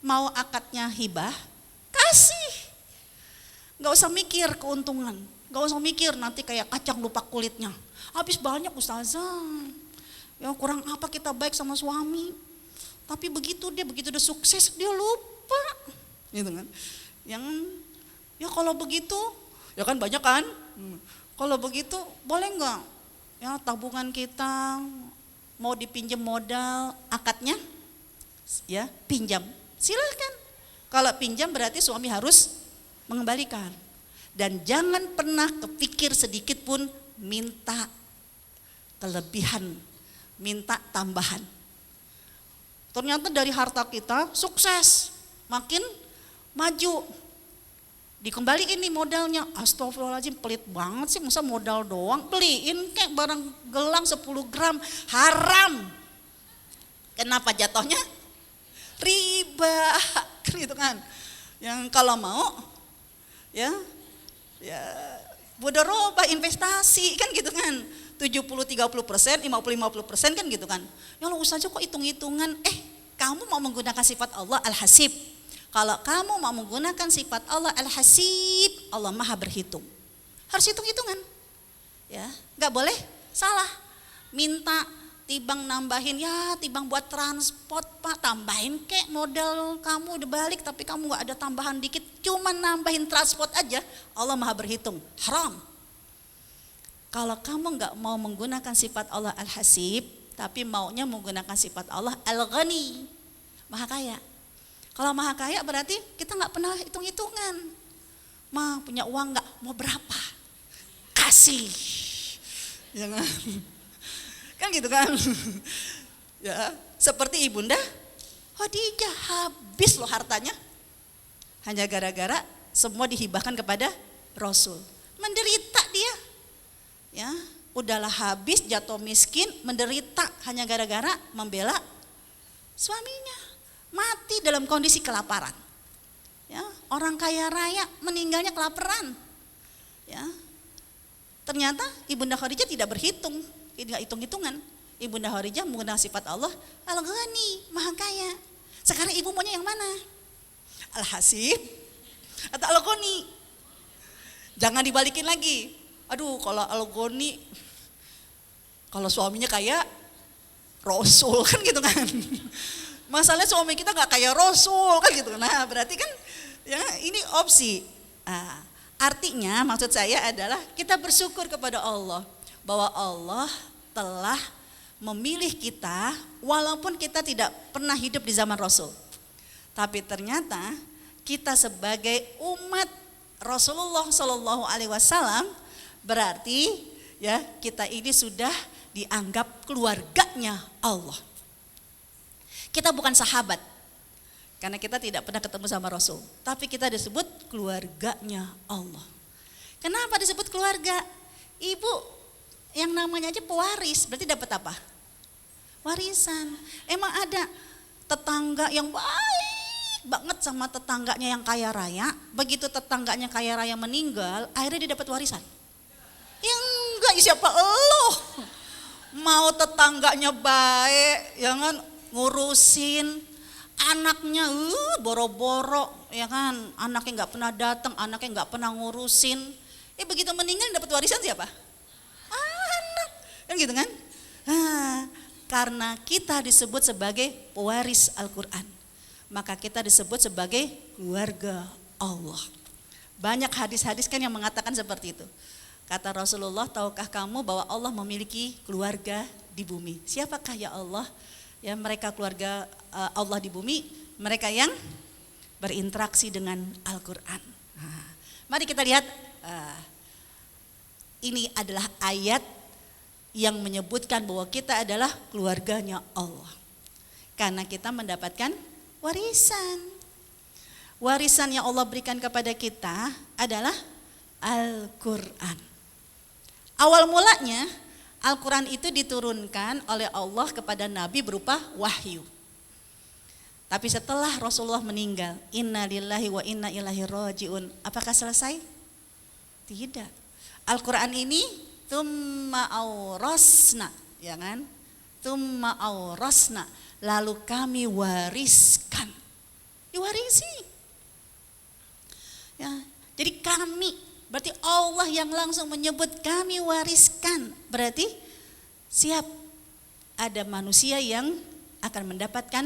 A: Mau akadnya hibah, kasih. Gak usah mikir keuntungan, gak usah mikir nanti kayak kacang lupa kulitnya. Habis banyak ustazah, ya kurang apa kita baik sama suami. Tapi begitu dia udah sukses dia lupa, gitu kan? Yang ya kalau begitu, ya kan banyak kan? Kalau begitu boleh nggak? Ya tabungan kita mau dipinjam modal, akadnya, ya pinjam, silakan. Kalau pinjam berarti suami harus mengembalikan. Dan jangan pernah kepikir sedikit pun minta kelebihan, minta tambahan. Ternyata dari harta kita sukses, makin maju. Dikembaliin nih modalnya, astagfirullahaladzim pelit banget sih, masa modal doang, beliin kayak barang gelang 10 gram, haram. Kenapa jatuhnya? Riba, gitu kan. Yang kalau mau, ya bodoroba investasi kan gitu kan. 70-30%, 50-50% kan gitu kan. Ya lo ustazah kok hitung-hitungan, kamu mau menggunakan sifat Allah Al-Hasib. Kalau kamu mau menggunakan sifat Allah Al-Hasib, Allah Maha berhitung. Harus hitung-hitungan. Ya, enggak boleh salah. Minta tibang nambahin, ya tibang buat transport Pak, tambahin kek, modal kamu udah balik tapi kamu enggak ada tambahan dikit, cuma nambahin transport aja, Allah Maha berhitung. Haram. Kalau kamu enggak mau menggunakan sifat Allah Al-Hasib, tapi maunya menggunakan sifat Allah Al-Ghani, Maha Kaya. Kalau Maha Kaya berarti kita enggak pernah hitung-hitungan. Ma punya uang enggak? Mau berapa? Kasih. Jangan. Kan gitu kan. Ya, seperti Ibunda Khadijah, habis loh hartanya. Hanya gara-gara semua dihibahkan kepada Rasul. Menderita dia. Ya, udahlah habis, jatuh miskin, menderita hanya gara-gara membela suaminya. Mati dalam kondisi kelaparan. Ya, orang kaya raya meninggalnya kelaparan. Ya. Ternyata Ibunda Khadijah tidak berhitung, tidak hitung-hitungan. Ibunda Khadijah menggunakan sifat Allah Al-Ghani, Maha Kaya. Sekarang ibu maunya yang mana? Al-Hasib atau Al-Ghani? Jangan dibalikin lagi. Aduh, kalau Al-Ghani, kalau suaminya kaya Rasul kan gitu kan. Masalahnya suami kita gak kayak Rasul kan gitu. Nah berarti kan ya ini opsi. Artinya maksud saya adalah kita bersyukur kepada Allah bahwa Allah telah memilih kita walaupun kita tidak pernah hidup di zaman Rasul. Tapi ternyata kita sebagai umat Rasulullah Shallallahu Alaihi Wasallam berarti ya kita ini sudah dianggap keluarganya Allah. Kita bukan sahabat karena kita tidak pernah ketemu sama Rasul, tapi kita disebut keluarganya Allah. Kenapa disebut keluarga? Ibu yang namanya aja pewaris, berarti dapat apa? Warisan. Emang ada tetangga yang baik banget sama tetangganya yang kaya raya, begitu tetangganya kaya raya meninggal, akhirnya dia dapat warisan? Ya enggak, siapa lo? Mau tetangganya baik, ya kan, ngurusin anaknya, boro-boro, ya kan, anaknya nggak pernah datang, anaknya nggak pernah ngurusin. Begitu meninggal dapat warisan siapa? Anak, kan gitu kan? Karena kita disebut sebagai pewaris Al-Quran, maka kita disebut sebagai keluarga Allah. Banyak hadis-hadis kan yang mengatakan seperti itu. Kata Rasulullah, tahukah kamu bahwa Allah memiliki keluarga di bumi? Siapakah ya Allah? Ya, mereka keluarga Allah di bumi, mereka yang berinteraksi dengan Al-Quran. Mari kita lihat, ini adalah ayat yang menyebutkan bahwa kita adalah keluarganya Allah. Karena kita mendapatkan warisan. Warisan yang Allah berikan kepada kita adalah Al-Quran. Awal mulanya Al-Quran itu diturunkan oleh Allah kepada Nabi berupa wahyu. Tapi setelah Rasulullah meninggal, inna lillahi wa inna ilaihi raji'un, apakah selesai? Tidak. Al-Quran ini tsumma aurasna, ya kan? Tsumma aurasna, lalu kami wariskan. Diwarisi. Ya, jadi kami, berarti Allah yang langsung menyebut kami wariskan. Berarti siap ada manusia yang akan mendapatkan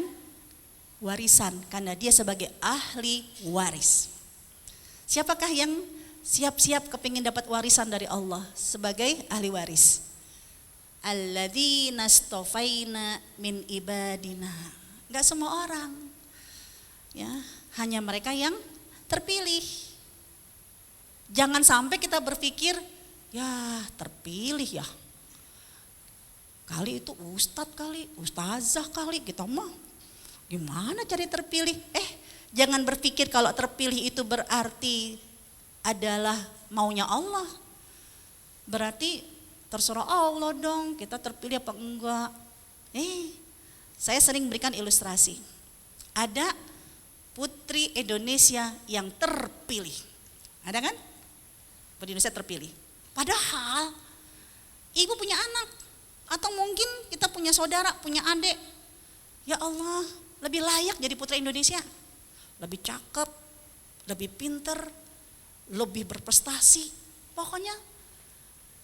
A: warisan karena dia sebagai ahli waris. Siapakah yang siap-siap kepingin dapat warisan dari Allah sebagai ahli waris? Alladzina astofaina min ibadina. Enggak semua orang. Ya, hanya mereka yang terpilih. Jangan sampai kita berpikir, ya terpilih ya. Kali itu ustadz kali, ustazah kali, kita mah gimana cari terpilih? Jangan berpikir kalau terpilih itu berarti adalah maunya Allah. Berarti terserah Allah dong, kita terpilih apa enggak. Saya sering berikan ilustrasi. Ada putri Indonesia yang terpilih. Ada kan? Putri Indonesia terpilih. Padahal ibu punya anak, atau mungkin kita punya saudara, punya adik. Ya Allah, lebih layak jadi putri Indonesia. lebih cakep, lebih pinter, lebih berprestasi. Pokoknya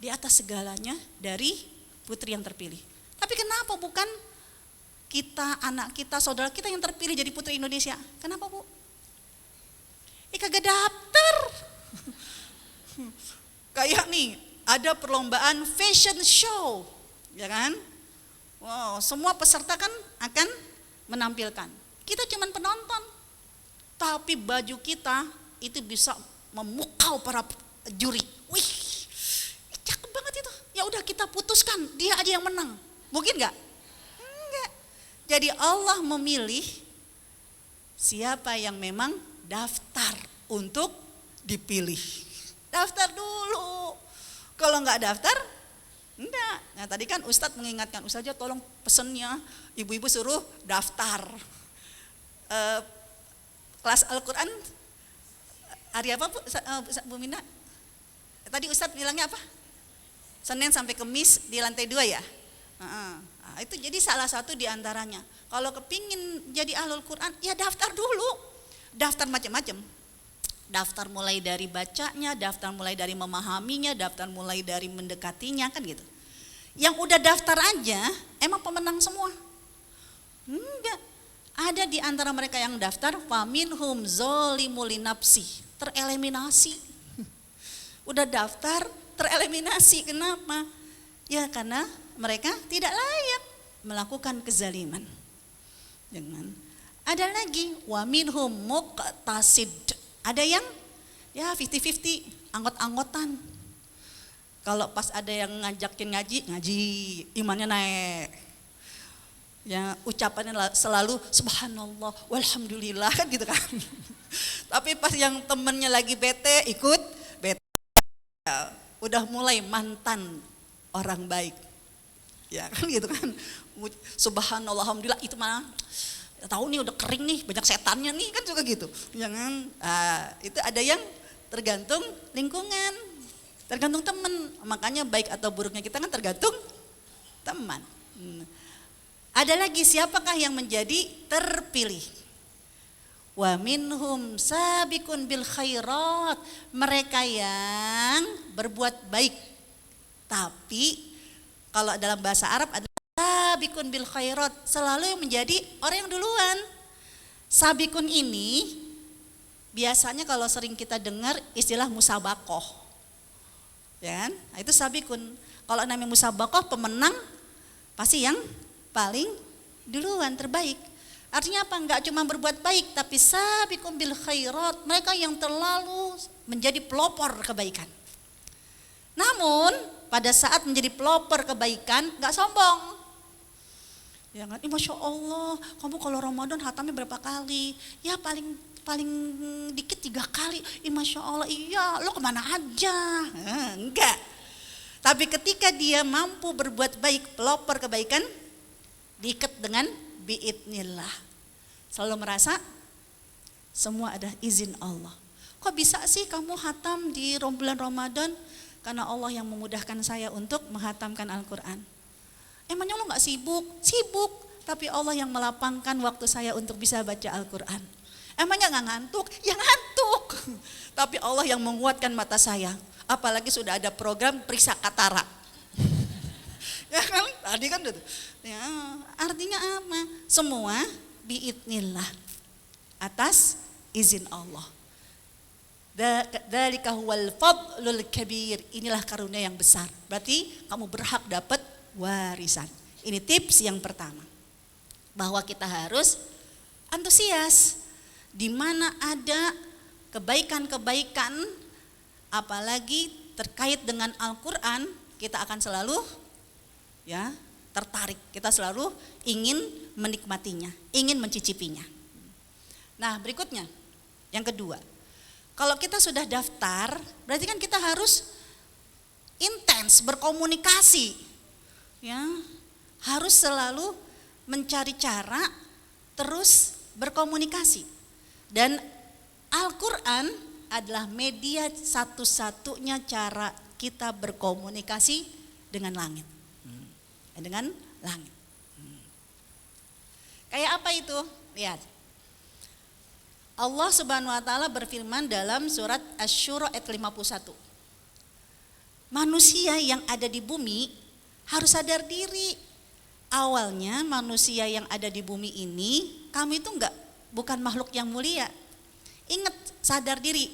A: di atas segalanya dari putri yang terpilih. Tapi kenapa bukan kita, anak kita, saudara kita yang terpilih jadi putri Indonesia? Kenapa, Bu? Kagak daftar. Kayak nih, ada perlombaan fashion show, ya kan? Wow, semua peserta kan akan menampilkan. Kita cuman penonton, tapi baju kita itu bisa memukau para juri. Wih, cakep banget itu. Ya udah kita putuskan, dia aja yang menang. Mungkin nggak? Enggak. Jadi Allah memilih siapa yang memang daftar untuk dipilih. Daftar dulu. Kalau nggak daftar, enggak. Nah tadi kan Ustadz mengingatkan, Ustadz tolong pesennya, ibu-ibu suruh daftar. Kelas Al-Quran hari apa Bu Mina? Tadi Ustadz bilangnya apa? Senin sampai Kamis di lantai 2 ya? Nah, itu jadi salah satu diantaranya. Kalau kepingin jadi ahlul Quran, ya daftar dulu. Daftar macam-macam. Daftar mulai dari bacanya, daftar mulai dari memahaminya, daftar mulai dari mendekatinya, kan gitu. Yang udah daftar aja, emang pemenang semua? Enggak. Ada di antara mereka yang daftar, faminhum zolimul linafsi, tereliminasi. Udah daftar, tereliminasi. Kenapa? Ya karena mereka tidak layak melakukan kezaliman. Jangan. Ada lagi wa minhum muqtasid. Ada yang ya 50-50, anggot-anggotan. Kalau pas ada yang ngajakin ngaji, imannya naik. Ya ucapannya selalu subhanallah walhamdulillah kan gitu kan. Tapi pas yang temennya lagi bete ikut bete. Ya, udah mulai mantan orang baik. Ya kan gitu kan. Subhanallah alhamdulillah itu mah tahu nih udah kering nih, banyak setannya nih, kan juga gitu. Jangan, itu ada yang tergantung lingkungan, tergantung teman. Makanya baik atau buruknya kita kan tergantung teman. Ada lagi, siapakah yang menjadi terpilih? Wa minhum sabiqun bil khairat, mereka yang berbuat baik. Tapi kalau dalam bahasa Arab ada sabikun bil khairat, selalu yang menjadi orang yang duluan. Sabikun ini biasanya kalau sering kita dengar istilah musabakoh, ya kan? Nah, itu sabikun. Kalau namanya musabakoh, pemenang pasti yang paling duluan, terbaik. Artinya apa? Enggak cuma berbuat baik, tapi sabikun bil khairat, mereka yang terlalu menjadi pelopor kebaikan. Namun pada saat menjadi pelopor kebaikan, enggak sombong. Ya kan, Masya Allah, kamu kalau Ramadan hatamnya berapa kali? Ya paling dikit 3 kali. Masya Allah, iya, lo kemana aja? Enggak. Tapi ketika dia mampu berbuat baik, pelopor kebaikan, diikat dengan biidnillah. Selalu merasa semua ada izin Allah. Kok bisa sih kamu hatam di bulan Ramadan? Karena Allah yang memudahkan saya untuk menghatamkan Al-Quran. Emangnya lo gak sibuk? Sibuk, tapi Allah yang melapangkan waktu saya untuk bisa baca Al-Quran. Emangnya gak ngantuk? Ya ngantuk, tapi Allah yang menguatkan mata saya. Apalagi sudah ada program periksa katarak. Ya kan, tadi kan gitu. Ya, artinya apa? Semua biidnillah, atas izin Allah. Dzalika huwal fadlul kabir, inilah karunia yang besar. Berarti kamu berhak dapat warisan. Ini tips yang pertama, bahwa kita harus antusias. Di mana ada kebaikan-kebaikan, apalagi terkait dengan Al-Quran, kita akan selalu ya tertarik. Kita selalu ingin menikmatinya, ingin mencicipinya. Nah berikutnya, yang kedua, kalau kita sudah daftar, berarti kan kita harus intens berkomunikasi. Ya, harus selalu mencari cara terus berkomunikasi. Dan Al-Quran adalah media satu-satunya cara kita berkomunikasi dengan langit. Dengan langit. Kayak apa itu? Lihat. Allah Subhanahu wa taala berfirman dalam surat Asy-Syura ayat 51. Manusia yang ada di bumi harus sadar diri. Awalnya manusia yang ada di bumi ini, kami itu bukan makhluk yang mulia. Ingat, sadar diri.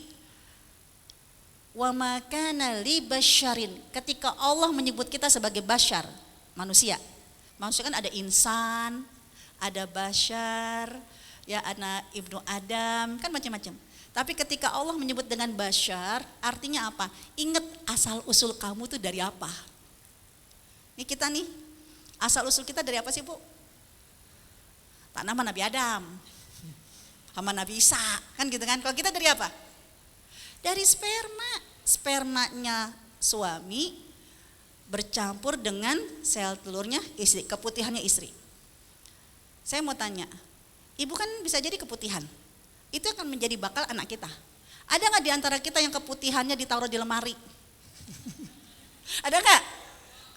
A: Wa ma kana li basyarin. Ketika Allah menyebut kita sebagai basyar, manusia. Manusia kan ada insan, ada basyar, ya anak ibnu Adam, kan macam-macam. Tapi ketika Allah menyebut dengan basyar, artinya apa? Ingat asal usul kamu tuh dari apa? Ini kita nih, asal usul kita dari apa sih Bu? Tak nama Nabi Adam, sama Nabi Isa, kan gitu kan? Kalau kita dari apa? Dari spermanya suami bercampur dengan sel telurnya istri, keputihannya istri. Saya mau tanya, ibu kan bisa jadi keputihan, itu akan menjadi bakal anak kita. Ada nggak di antara kita yang keputihannya ditaruh di lemari? Ada nggak?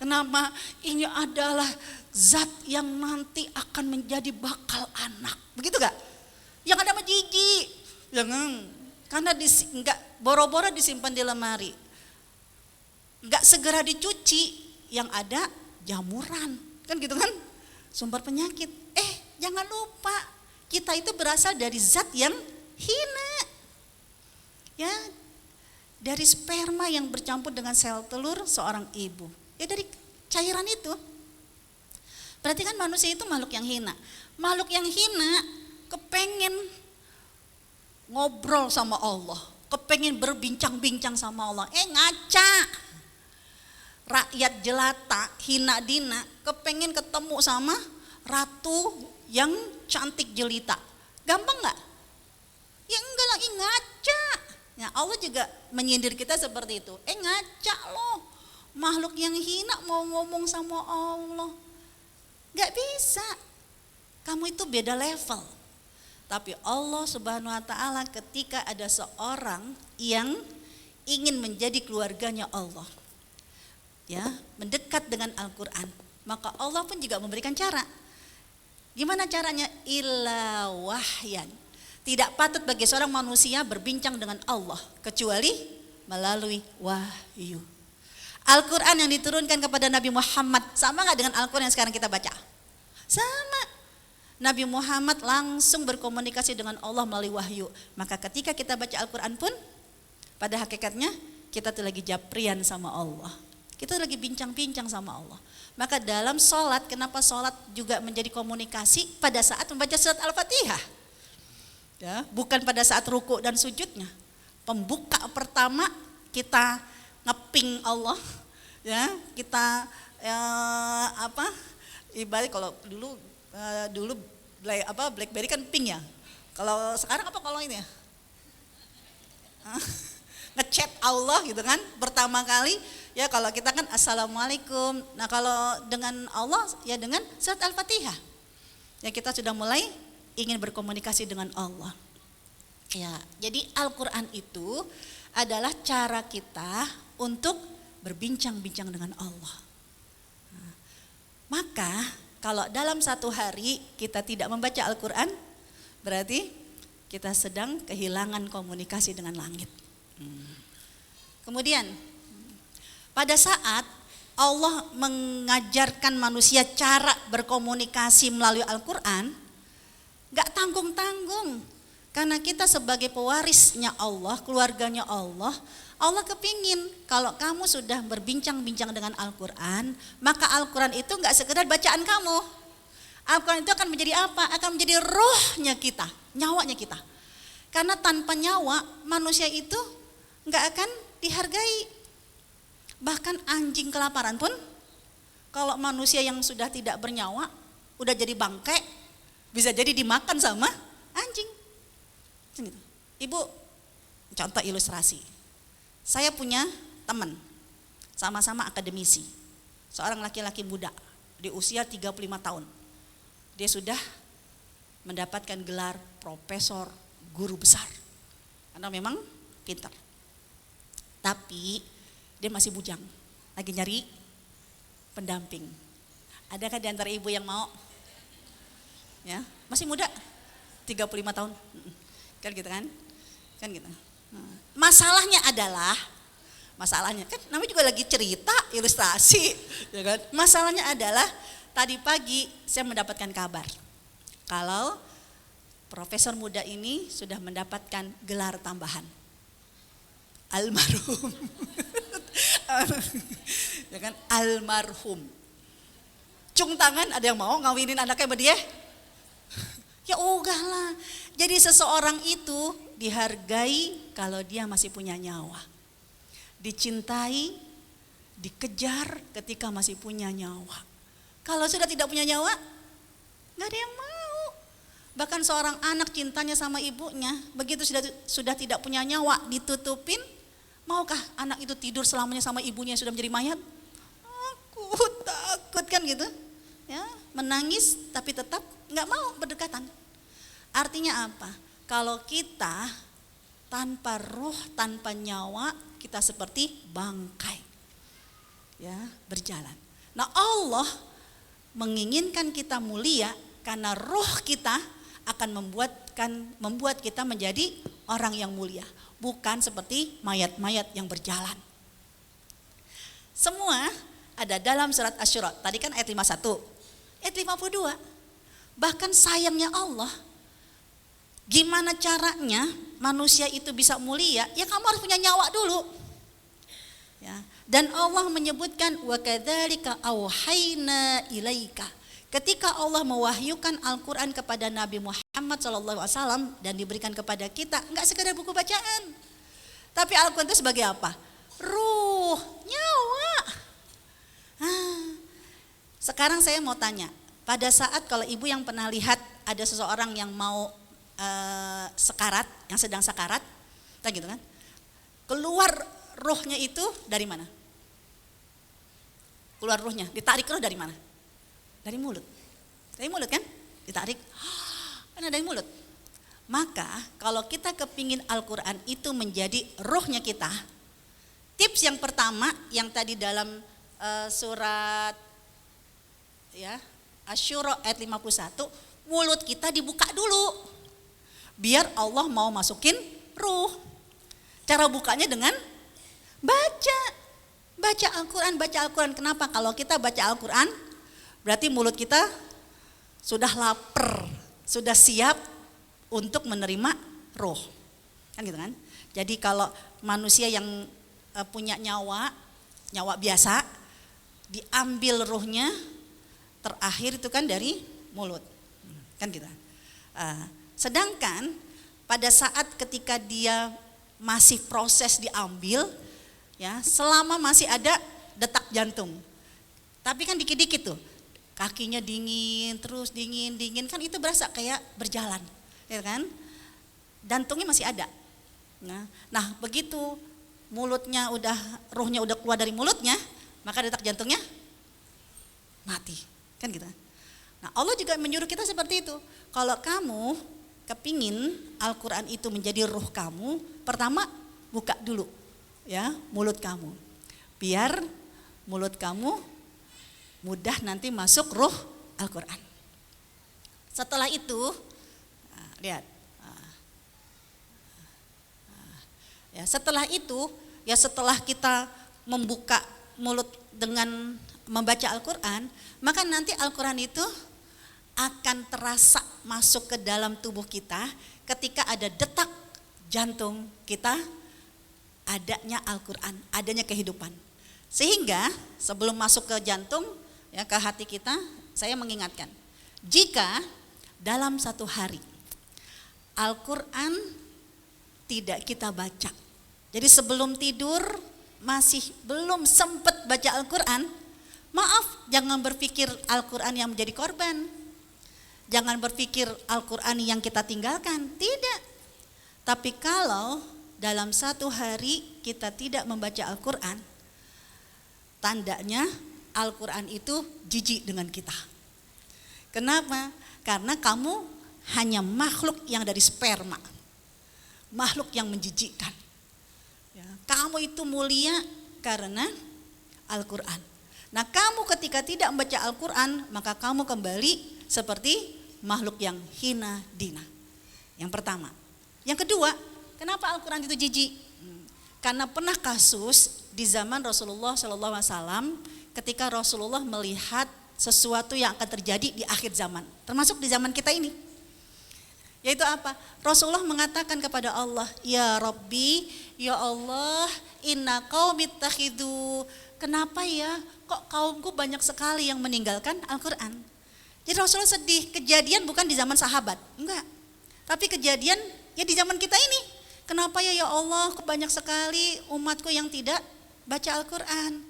A: Kenapa? Ini adalah zat yang nanti akan menjadi bakal anak, begitu nggak? Yang ada mah jijik, jangan, karena nggak boro-boro disimpan di lemari, nggak segera dicuci, yang ada jamuran, kan gitu kan? Sumber penyakit. Jangan lupa, kita itu berasal dari zat yang hina. Ya, dari sperma yang bercampur dengan sel telur seorang ibu. Ya dari cairan itu. Berarti kan manusia itu makhluk yang hina. Makhluk yang hina kepengen ngobrol sama Allah, kepengen berbincang-bincang sama Allah. Ngaca. Rakyat jelata, hina dina, kepengen ketemu sama ratu yang cantik jelita. Gampang gak? Ya enggak lagi, ngaca. Ya Allah juga menyindir kita seperti itu. Ngaca loh, makhluk yang hina mau ngomong sama Allah. Gak bisa, kamu itu beda level. Tapi Allah Subhanahu wa taala ketika ada seorang yang ingin menjadi keluarganya Allah, ya, mendekat dengan Al-Quran, maka Allah pun juga memberikan cara. Gimana caranya? Illa wahyan. Tidak patut bagi seorang manusia berbincang dengan Allah kecuali melalui wahyu. Al-Quran yang diturunkan kepada Nabi Muhammad sama gak dengan Al-Quran yang sekarang kita baca? Sama. Nabi Muhammad langsung berkomunikasi dengan Allah melalui wahyu. Maka ketika kita baca Al-Quran pun, pada hakikatnya kita tuh lagi japrian sama Allah. Kita lagi bincang-bincang sama Allah. Maka dalam sholat, kenapa sholat juga menjadi komunikasi pada saat membaca surat Al-Fatihah? Ya, bukan pada saat ruku dan sujudnya. Pembuka pertama kita ngeping Allah, ya kita ibarat kalau dulu BlackBerry kan ping ya. Kalau sekarang apa kalau ini ya? Ngechat Allah gitu kan, pertama kali ya kalau kita kan assalamualaikum. Nah kalau dengan Allah ya dengan surat Al-Fatihah. Ya kita sudah mulai ingin berkomunikasi dengan Allah. Ya, jadi Al-Quran itu adalah cara kita untuk berbincang-bincang dengan Allah. Nah, maka kalau dalam satu hari kita tidak membaca Al-Quran, berarti kita sedang kehilangan komunikasi dengan langit. Kemudian pada saat Allah mengajarkan manusia cara berkomunikasi melalui Al-Quran, gak tanggung-tanggung, karena kita sebagai pewarisnya Allah, keluarganya Allah, Allah kepingin kalau kamu sudah berbincang-bincang dengan Al-Quran, maka Al-Quran itu gak sekedar bacaan kamu. Al-Quran itu akan menjadi apa? Akan menjadi rohnya kita, nyawanya kita. Karena tanpa nyawa manusia itu gak akan dihargai. Bahkan anjing kelaparan pun, kalau manusia yang sudah tidak bernyawa, udah jadi bangkai, bisa jadi dimakan sama anjing. Ibu, contoh ilustrasi. Saya punya teman, sama-sama akademisi. Seorang laki-laki muda, di usia 35 tahun. Dia sudah mendapatkan gelar profesor, guru besar. Karena memang pintar. Tapi dia masih bujang, lagi nyari pendamping. Adakah di antara ibu yang mau? Ya, masih muda, 35 tahun. Kan gitu kan? Kan gitu. Masalahnya kan namanya juga lagi cerita, ilustrasi, ya kan? Masalahnya adalah tadi pagi saya mendapatkan kabar kalau profesor muda ini sudah mendapatkan gelar tambahan. Almarhum. Ya kan? Almarhum. Cung tangan, ada yang mau ngawinin anaknya sama dia? Ya enggak lah. Jadi seseorang itu dihargai kalau dia masih punya nyawa. Dicintai, dikejar ketika masih punya nyawa. Kalau sudah tidak punya nyawa, gak ada yang mau. Bahkan seorang anak cintanya sama ibunya, begitu sudah tidak punya nyawa, ditutupin, maukah anak itu tidur selamanya sama ibunya yang sudah menjadi mayat? Aku takut kan gitu. Ya, menangis tapi tetap gak mau berdekatan. Artinya apa? Kalau kita tanpa ruh, tanpa nyawa, kita seperti bangkai, ya, berjalan. Nah, Allah menginginkan kita mulia karena ruh kita akan membuat kita menjadi orang yang mulia, bukan seperti mayat-mayat yang berjalan. Semua ada dalam surat Asy-Syura. Tadi kan ayat 51, ayat 52. Bahkan sayangnya Allah, gimana caranya manusia itu bisa mulia? Ya kamu harus punya nyawa dulu. Ya. Dan Allah menyebutkan wa kadzalika auhayna ilaika. Ketika Allah mewahyukan Al-Qur'an kepada Nabi Muhammad SAW dan diberikan kepada kita, enggak sekedar buku bacaan. Tapi Al-Qur'an itu sebagai apa? Ruh, nyawa. Sekarang saya mau tanya, pada saat kalau ibu yang pernah lihat ada seseorang yang mau sekarat, yang sedang sekarat, kan gitu kan? Keluar ruhnya itu dari mana? Keluar ruhnya, ditarik roh dari mana? Dari mulut. Dari mulut kan? Ditarik, kan dari mulut. Maka kalau kita kepingin Al-Quran itu menjadi ruhnya kita, tips yang pertama yang tadi dalam surat ya Asy-Syura ayat 51, mulut kita dibuka dulu. Biar Allah mau masukin ruh. Cara bukanya dengan baca Al-Quran. Kenapa? Kalau kita baca Al-Quran, berarti mulut kita sudah lapar, sudah siap untuk menerima ruh. Kan gitu kan? Jadi kalau manusia yang punya nyawa biasa, diambil ruhnya, terakhir itu kan dari mulut. Kan gitu. Sedangkan pada saat ketika dia masih proses diambil, ya, selama masih ada detak jantung. Tapi kan dikit-dikit tuh, kakinya dingin, terus dingin, kan itu berasa kayak berjalan, ya kan? Jantungnya masih ada. Nah, begitu ruhnya udah keluar dari mulutnya, maka detak jantungnya mati, kan gitu. Nah, Allah juga menyuruh kita seperti itu. Kalau kamu kepingin Al-Quran itu menjadi ruh kamu, pertama buka dulu ya mulut kamu, biar mulut kamu mudah nanti masuk ruh Al-Quran. Setelah itu lihat ya, setelah itu ya, setelah kita membuka mulut dengan membaca Al-Quran, maka nanti Al-Quran itu akan terasa masuk ke dalam tubuh kita ketika ada detak jantung kita, adanya Al-Quran, adanya kehidupan. Sehingga sebelum masuk ke jantung, ya, ke hati kita, saya mengingatkan, jika dalam satu hari Al-Quran tidak kita baca, jadi sebelum tidur masih belum sempat baca Al-Quran, maaf, jangan berpikir Al-Quran yang menjadi korban. Jangan berpikir Al-Quran yang kita tinggalkan, tidak. Tapi kalau dalam satu hari kita tidak membaca Al-Quran, tandanya Al-Quran itu jijik dengan kita. Kenapa? Karena kamu hanya makhluk yang dari sperma, makhluk yang menjijikkan. Ya, kamu itu mulia karena Al-Quran. Nah, kamu ketika tidak membaca Al-Quran, maka kamu kembali seperti makhluk yang hina dina. Yang pertama. Yang kedua, kenapa Al-Quran itu jijik? Karena pernah kasus di zaman Rasulullah SAW ketika Rasulullah melihat sesuatu yang akan terjadi di akhir zaman, termasuk di zaman kita ini. Yaitu apa? Rasulullah mengatakan kepada Allah, ya Rabbi, ya Allah, inna qaumi ittakhidu. Kenapa ya? Kok kaumku banyak sekali yang meninggalkan Al-Quran? Jadi Rasulullah sedih. Kejadian bukan di zaman sahabat, enggak. Tapi kejadian ya di zaman kita ini. Kenapa ya Allah, kok banyak sekali umatku yang tidak baca Al-Quran,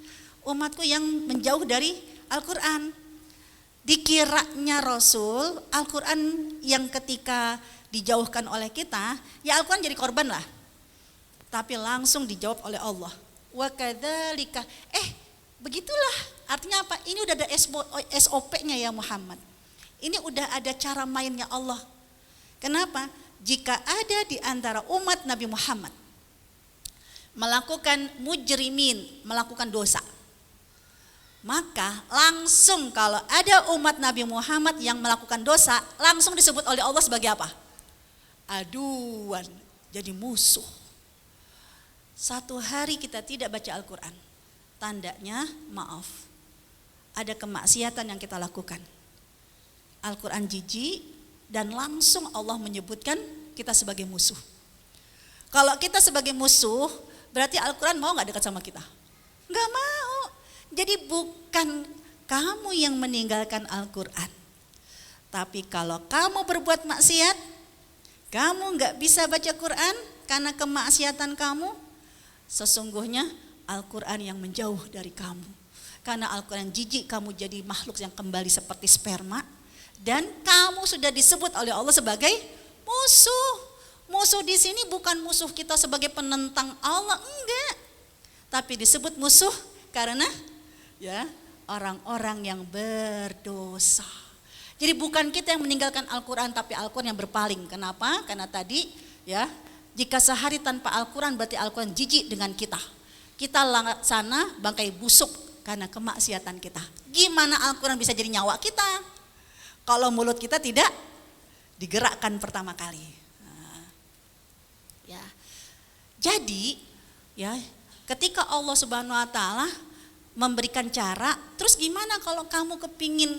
A: umatku yang menjauh dari Al-Quran. Dikiranya Rasul, Al-Quran yang ketika dijauhkan oleh kita, ya Al-Quran jadi korban lah. Tapi langsung dijawab oleh Allah. Wa kadzalika, begitulah. Artinya apa? Ini udah ada SOP-nya ya Muhammad. Ini udah ada cara mainnya Allah. Kenapa? Jika ada di antara umat Nabi Muhammad melakukan mujrimin, melakukan dosa, maka langsung kalau ada umat Nabi Muhammad yang melakukan dosa, langsung disebut oleh Allah sebagai apa? Aduan, jadi musuh. Satu hari kita tidak baca Al-Quran, tandanya maaf, ada kemaksiatan yang kita lakukan. Al-Quran jijik dan langsung Allah menyebutkan kita sebagai musuh. Kalau kita sebagai musuh, berarti Al-Quran mau gak dekat sama kita? Gak mau. Jadi bukan kamu yang meninggalkan Al-Quran. Tapi kalau kamu berbuat maksiat, kamu gak bisa baca Quran karena kemaksiatan kamu, sesungguhnya Al-Quran yang menjauh dari kamu. Karena Al-Quran jijik, kamu jadi makhluk yang kembali seperti sperma. Dan kamu sudah disebut oleh Allah sebagai musuh. Musuh di sini bukan musuh kita sebagai penentang Allah, enggak. Tapi disebut musuh karena ya orang-orang yang berdosa. Jadi bukan kita yang meninggalkan Al-Quran, tapi Al-Quran yang berpaling. Kenapa? Karena tadi ya, jika sehari tanpa Al-Quran berarti Al-Quran jijik dengan kita. Kita laksana bangkai busuk karena kemaksiatan kita. Gimana Al-Quran bisa jadi nyawa kita kalau mulut kita tidak digerakkan pertama kali? Ya. Jadi ya, ketika Allah Subhanahu wa taala memberikan cara, terus gimana kalau kamu kepingin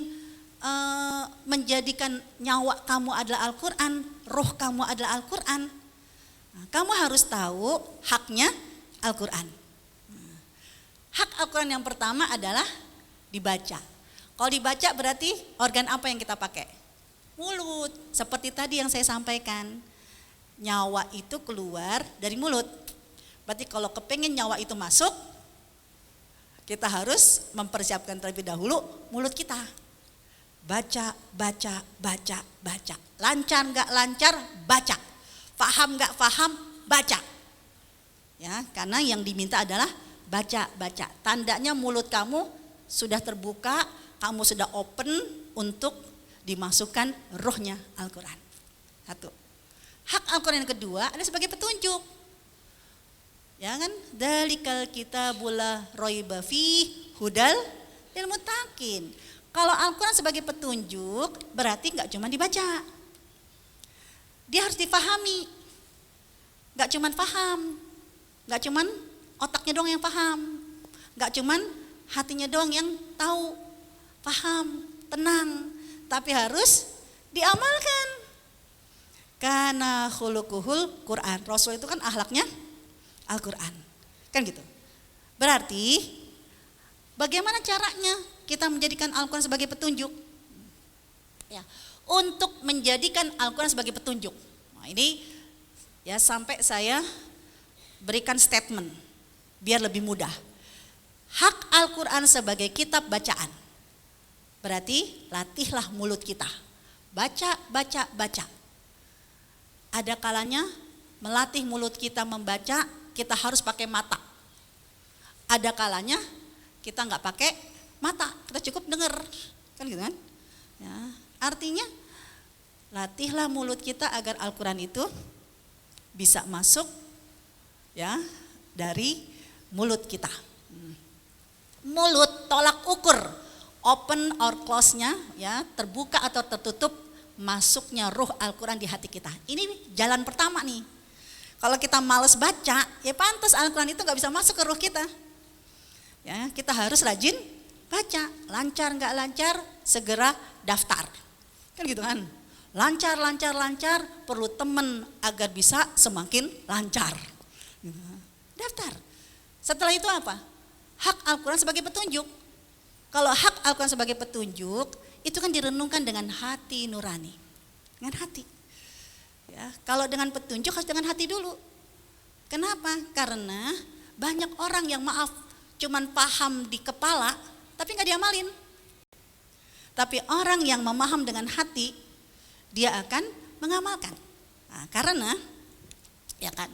A: menjadikan nyawa kamu adalah Al-Quran, roh kamu adalah Al-Quran? Kamu harus tahu haknya Al-Quran. Hak Al-Quran yang pertama adalah dibaca. Kalau dibaca berarti organ apa yang kita pakai? Mulut. Seperti tadi yang saya sampaikan, nyawa itu keluar dari mulut. Berarti kalau kepengen nyawa itu masuk, kita harus mempersiapkan terlebih dahulu mulut kita. Baca, baca, baca, baca. Lancar nggak lancar, baca. Paham nggak paham, baca. Ya, karena yang diminta adalah baca, baca. Tandanya mulut kamu sudah terbuka, kamu sudah open untuk dimasukkan rohnya Al-Quran. Satu. Hak Al-Quran yang kedua ada sebagai petunjuk. Ya kan? Dalikal kitabul la raiba fihi hudal lil muttaqin. Kalau Al-Quran sebagai petunjuk berarti enggak cuma dibaca. Dia harus difahami. Enggak cuma paham. Enggak cuma otaknya doang yang paham. Enggak cuma hatinya doang yang tahu. Paham, tenang, tapi harus diamalkan. Karena khuluquhul Quran. Rasul itu kan akhlaknya Al-Quran. Kan gitu. Berarti bagaimana caranya kita menjadikan Al-Quran sebagai petunjuk? Ya, untuk menjadikan Al-Quran sebagai petunjuk. Nah, ini ya sampai saya berikan statement biar lebih mudah. Hak Al-Quran sebagai kitab bacaan. Berarti latihlah mulut kita. Baca, baca, baca. Ada kalanya melatih mulut kita membaca, kita harus pakai mata. Ada kalanya kita nggak pakai mata, kita cukup dengar, kan gitu kan? Ya, artinya latihlah mulut kita agar Al-Quran itu bisa masuk ya dari mulut kita. Mulut tolak ukur, open or close-nya ya, terbuka atau tertutup masuknya ruh Al-Quran di hati kita. Ini jalan pertama nih. Kalau kita males baca, ya pantas Al-Quran itu gak bisa masuk ke ruh kita. Ya, kita harus rajin baca. Lancar gak lancar, segera daftar. Kan gitu kan. Lancar, perlu teman agar bisa semakin lancar. Daftar. Setelah itu apa? Hak Al-Quran sebagai petunjuk. Kalau hak Al-Quran sebagai petunjuk, itu kan direnungkan dengan hati nurani. Dengan hati. Ya, kalau dengan petunjuk harus dengan hati dulu. Kenapa? Karena banyak orang yang cuman paham di kepala, tapi gak diamalin. Tapi orang yang memaham dengan hati, dia akan mengamalkan. Nah, karena, ya kan,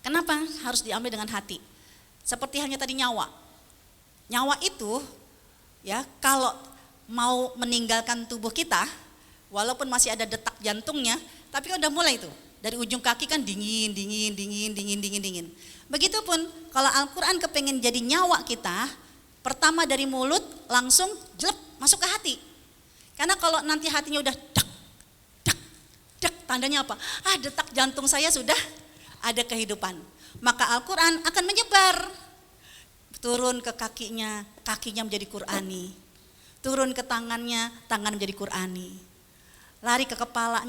A: kenapa harus diambil dengan hati? Seperti hanya tadi nyawa. Nyawa itu, ya kalau mau meninggalkan tubuh kita, walaupun masih ada detak jantungnya, tapi kan udah mulai tuh. Dari ujung kaki kan dingin. Begitupun kalau Al-Quran kepengen jadi nyawa kita, pertama dari mulut langsung jelek masuk ke hati. Karena kalau nanti hatinya udah dak, tandanya apa? Detak jantung saya sudah ada kehidupan. Maka Al-Quran akan menyebar. Turun ke kakinya menjadi Qur'ani. Turun ke tangan menjadi Qur'ani. Lari ke kepala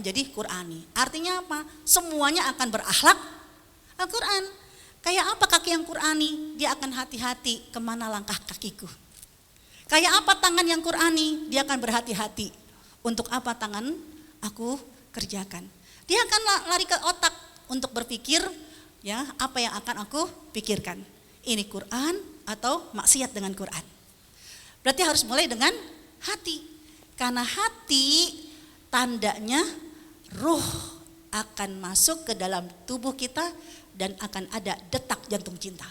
A: jadi Qur'ani. Artinya apa? Semuanya akan berakhlak Al-Quran. Kayak apa kaki yang Qur'ani? Dia akan hati-hati kemana langkah kakiku. Kayak apa tangan yang Qur'ani? Dia akan berhati-hati. Untuk apa tangan aku kerjakan. Dia akan lari ke otak untuk berpikir, ya apa yang akan aku pikirkan. Ini Quran atau maksiat dengan Quran. Berarti harus mulai dengan hati. Karena hati tandanya ruh akan masuk ke dalam tubuh kita dan akan ada detak jantung cinta.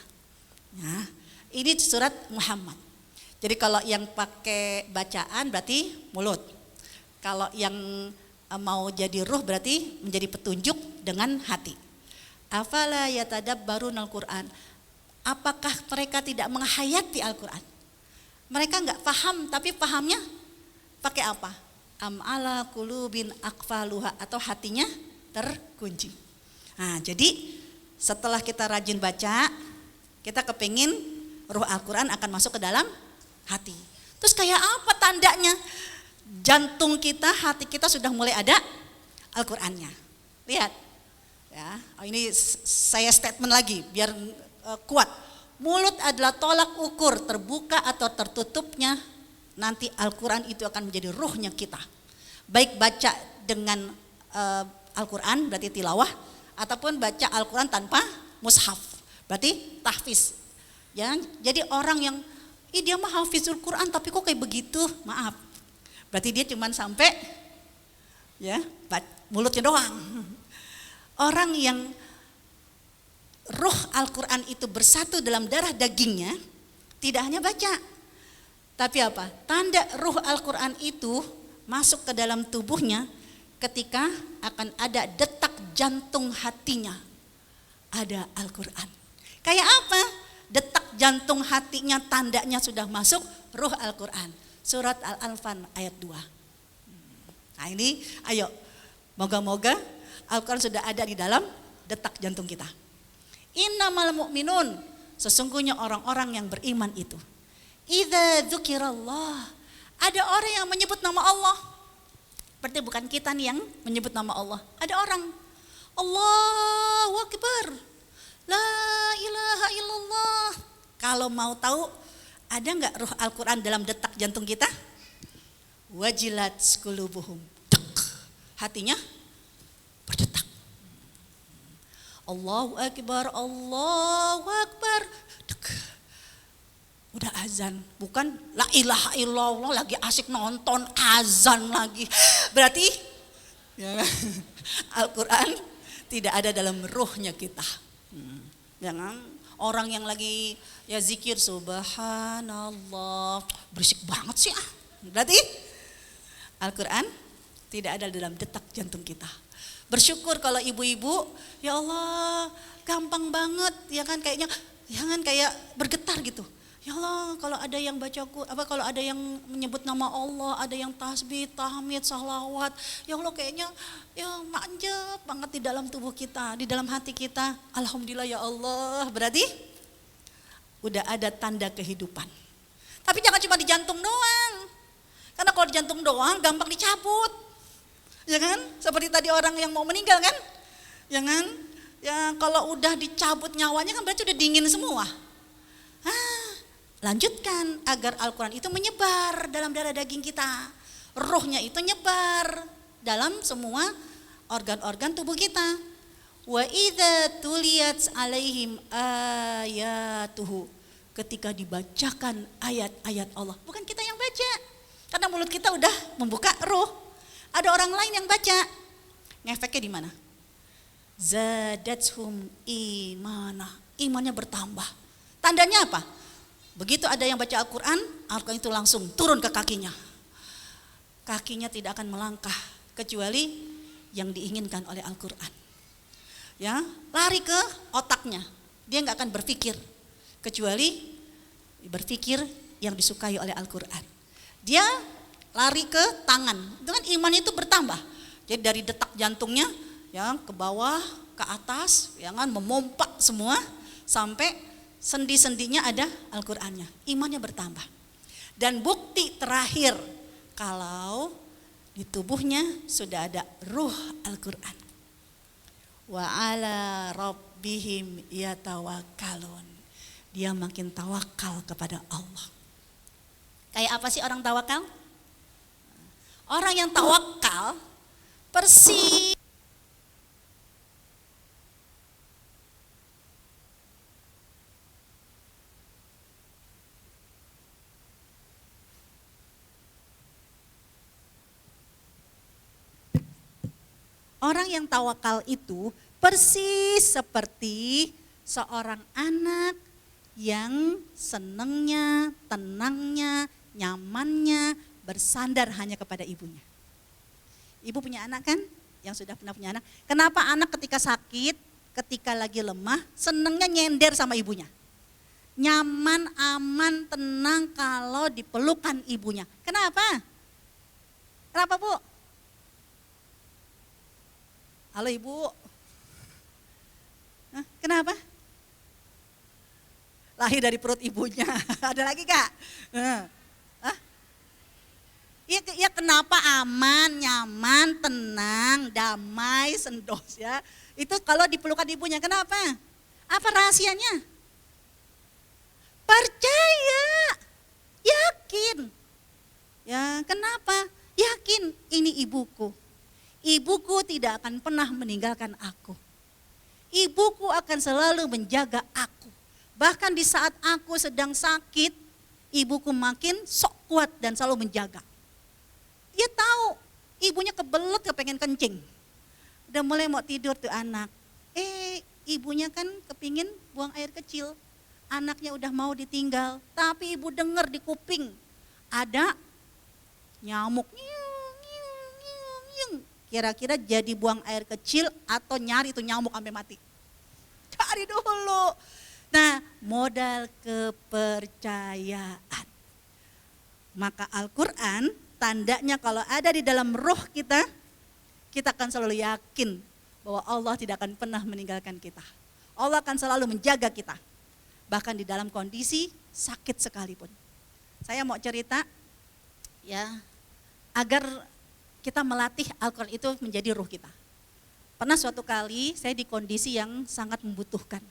A: Nah, ini surat Muhammad. Jadi kalau yang pakai bacaan berarti mulut. Kalau yang mau jadi ruh berarti menjadi petunjuk dengan hati. Afala yatadabbarunal Qur'an. Apakah mereka tidak menghayati Al-Quran? Mereka enggak paham, tapi pahamnya pakai apa? Am ala qulubin aqfaluha, atau hatinya terkunci. Nah, jadi setelah kita rajin baca, kita kepingin ruh Al-Quran akan masuk ke dalam hati. Terus kayak apa tandanya? Jantung kita, hati kita sudah mulai ada Al-Qurannya. Lihat. Ya, ini saya statement lagi biar kuat. Mulut adalah tolak ukur terbuka atau tertutupnya nanti Al-Quran itu akan menjadi ruhnya kita. Baik baca dengan Al-Quran berarti tilawah, ataupun baca Al-Quran tanpa mushaf berarti tahfiz. Ya, jadi orang yang dia mah hafizul Quran tapi kok kayak begitu, maaf. Berarti dia cuma sampai ya mulutnya doang. Orang yang ruh Al-Quran itu bersatu dalam darah dagingnya, tidak hanya baca, tapi apa? Tanda ruh Al-Quran itu masuk ke dalam tubuhnya ketika akan ada detak jantung hatinya, ada Al-Quran. Kayak apa? Detak jantung hatinya tandanya sudah masuk ruh Al-Quran. Surat Al-Anfal ayat 2. Nah ini, ayo, moga-moga Al-Quran sudah ada di dalam detak jantung kita. Innamal mu'minun, sesungguhnya orang-orang yang beriman itu. Idza dzukirallah, ada orang yang menyebut nama Allah. Berarti bukan kita nih yang menyebut nama Allah. Ada orang, Allahu Akbar, la ilaha illallah. Kalau mau tahu, ada enggak ruh Al-Quran dalam detak jantung kita? Wajilat qulubuhum, hatinya berdetak. Allahu Akbar, Allahu Akbar. Udah azan, bukan la ilaha illallah lagi asik nonton azan lagi. Berarti ya, Al-Quran tidak ada dalam ruhnya kita. Jangan orang yang lagi ya zikir subhanallah, berisik banget sih. Berarti Al-Quran tidak ada dalam detak jantung kita. Bersyukur kalau ibu-ibu, ya Allah gampang banget ya kan, kayaknya jangan kayak bergetar gitu. Ya Allah, kalau ada yang kalau ada yang menyebut nama Allah, ada yang tasbih, tahmid, salawat, ya Allah kayaknya ya manjat banget di dalam tubuh kita, di dalam hati kita. Alhamdulillah ya Allah, berarti udah ada tanda kehidupan. Tapi jangan cuma di jantung doang. Karena kalau di jantung doang gampang dicabut. Ya kan? Seperti tadi orang yang mau meninggal kan? Ya kan? Ya kalau udah dicabut nyawanya kan berarti udah dingin semua. Lanjutkan agar Al-Quran itu menyebar dalam darah daging kita. Ruhnya itu nyebar dalam semua organ-organ tubuh kita. Wa idza tuliyat alaihim ayatuhu. Ketika dibacakan ayat-ayat Allah. Bukan kita yang baca. Karena mulut kita udah membuka ruh. Ada orang lain yang baca. Ngefeknya di mana? Zadathum imana. Imannya bertambah. Tandanya apa? Begitu ada yang baca Al-Quran, Al-Quran itu langsung turun ke kakinya. Kakinya tidak akan melangkah kecuali yang diinginkan oleh Al-Quran. Ya, lari ke otaknya. Dia nggak akan berpikir kecuali berpikir yang disukai oleh Al-Quran. Dia lari ke tangan. Dengan iman itu bertambah. Jadi dari detak jantungnya ya ke bawah, ke atas, ya kan memompa semua sampai sendi-sendinya ada Al-Qur'annya, imannya bertambah. Dan bukti terakhir kalau di tubuhnya sudah ada ruh Al-Qur'an. Wa ala rabbihim yatawakkalun. Dia makin tawakal kepada Allah. Kayak apa sih orang tawakal? Orang yang tawakal persis orang yang tawakal itu persis seperti seorang anak yang senangnya, tenangnya, nyamannya bersandar hanya kepada ibunya. Ibu punya anak kan? Yang sudah pernah punya anak. Kenapa anak ketika sakit, ketika lagi lemah, senangnya nyender sama ibunya? Nyaman, aman, tenang kalau dipelukan ibunya. Kenapa? Kenapa Bu? Halo Ibu. Hah, kenapa? Lahir dari perut ibunya. Ada lagi Kak? Hah? Ya kenapa aman, nyaman, tenang, damai, sendos ya. Itu kalau dipelukan ibunya. Kenapa? Apa rahasianya? Percaya. Yakin. Ya, kenapa? Yakin ini ibuku. Ibuku tidak akan pernah meninggalkan aku. Ibuku akan selalu menjaga aku. Bahkan di saat aku sedang sakit, ibuku makin sok kuat dan selalu menjaga. Dia tahu ibunya kebelet kepengen kencing. Udah mulai mau tidur tuh anak. Ibunya kan kepingin buang air kecil. Anaknya udah mau ditinggal. Tapi ibu dengar di kuping ada nyamuk. Kira-kira jadi buang air kecil atau nyari tuh nyamuk sampai mati. Cari dulu. Nah, modal kepercayaan. Maka Al-Quran tandanya kalau ada di dalam roh kita, kita akan selalu yakin bahwa Allah tidak akan pernah meninggalkan kita. Allah akan selalu menjaga kita. Bahkan di dalam kondisi sakit sekalipun. Saya mau cerita ya agar kita melatih Al-Quran itu menjadi ruh kita. Pernah suatu kali saya di kondisi yang sangat membutuhkan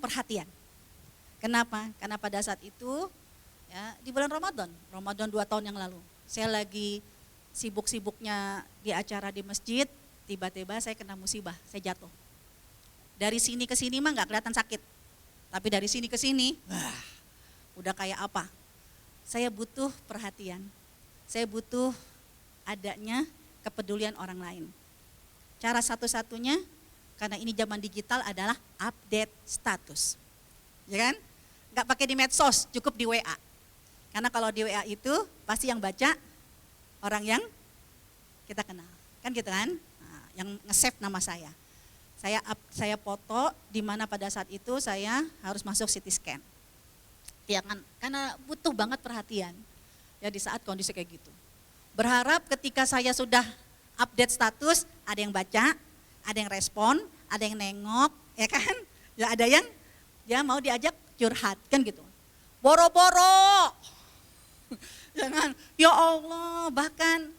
A: perhatian. Kenapa? Karena pada saat itu ya, di bulan Ramadan 2 tahun yang lalu. Saya lagi sibuk-sibuknya di acara di masjid, tiba-tiba saya kena musibah, saya jatuh. Dari sini ke sini mah gak kelihatan sakit. Tapi dari sini ke sini, udah kayak apa? Saya butuh perhatian, saya butuh adanya kepedulian orang lain. Cara satu-satunya, karena ini zaman digital adalah update status. Ya kan? Gak pakai di medsos, cukup di WA. Karena kalau di WA itu pasti yang baca orang yang kita kenal. Kan gitu kan? Nah, yang nge-save nama saya. Saya foto di mana pada saat itu saya harus masuk CT scan. Ya kan, karena butuh banget perhatian ya di saat kondisi kayak gitu. Berharap ketika saya sudah update status, ada yang baca, ada yang respon, ada yang nengok, ya kan? Ya ada yang ya mau diajak curhat kan gitu. Boro-boro. Jangan, ya Allah, bahkan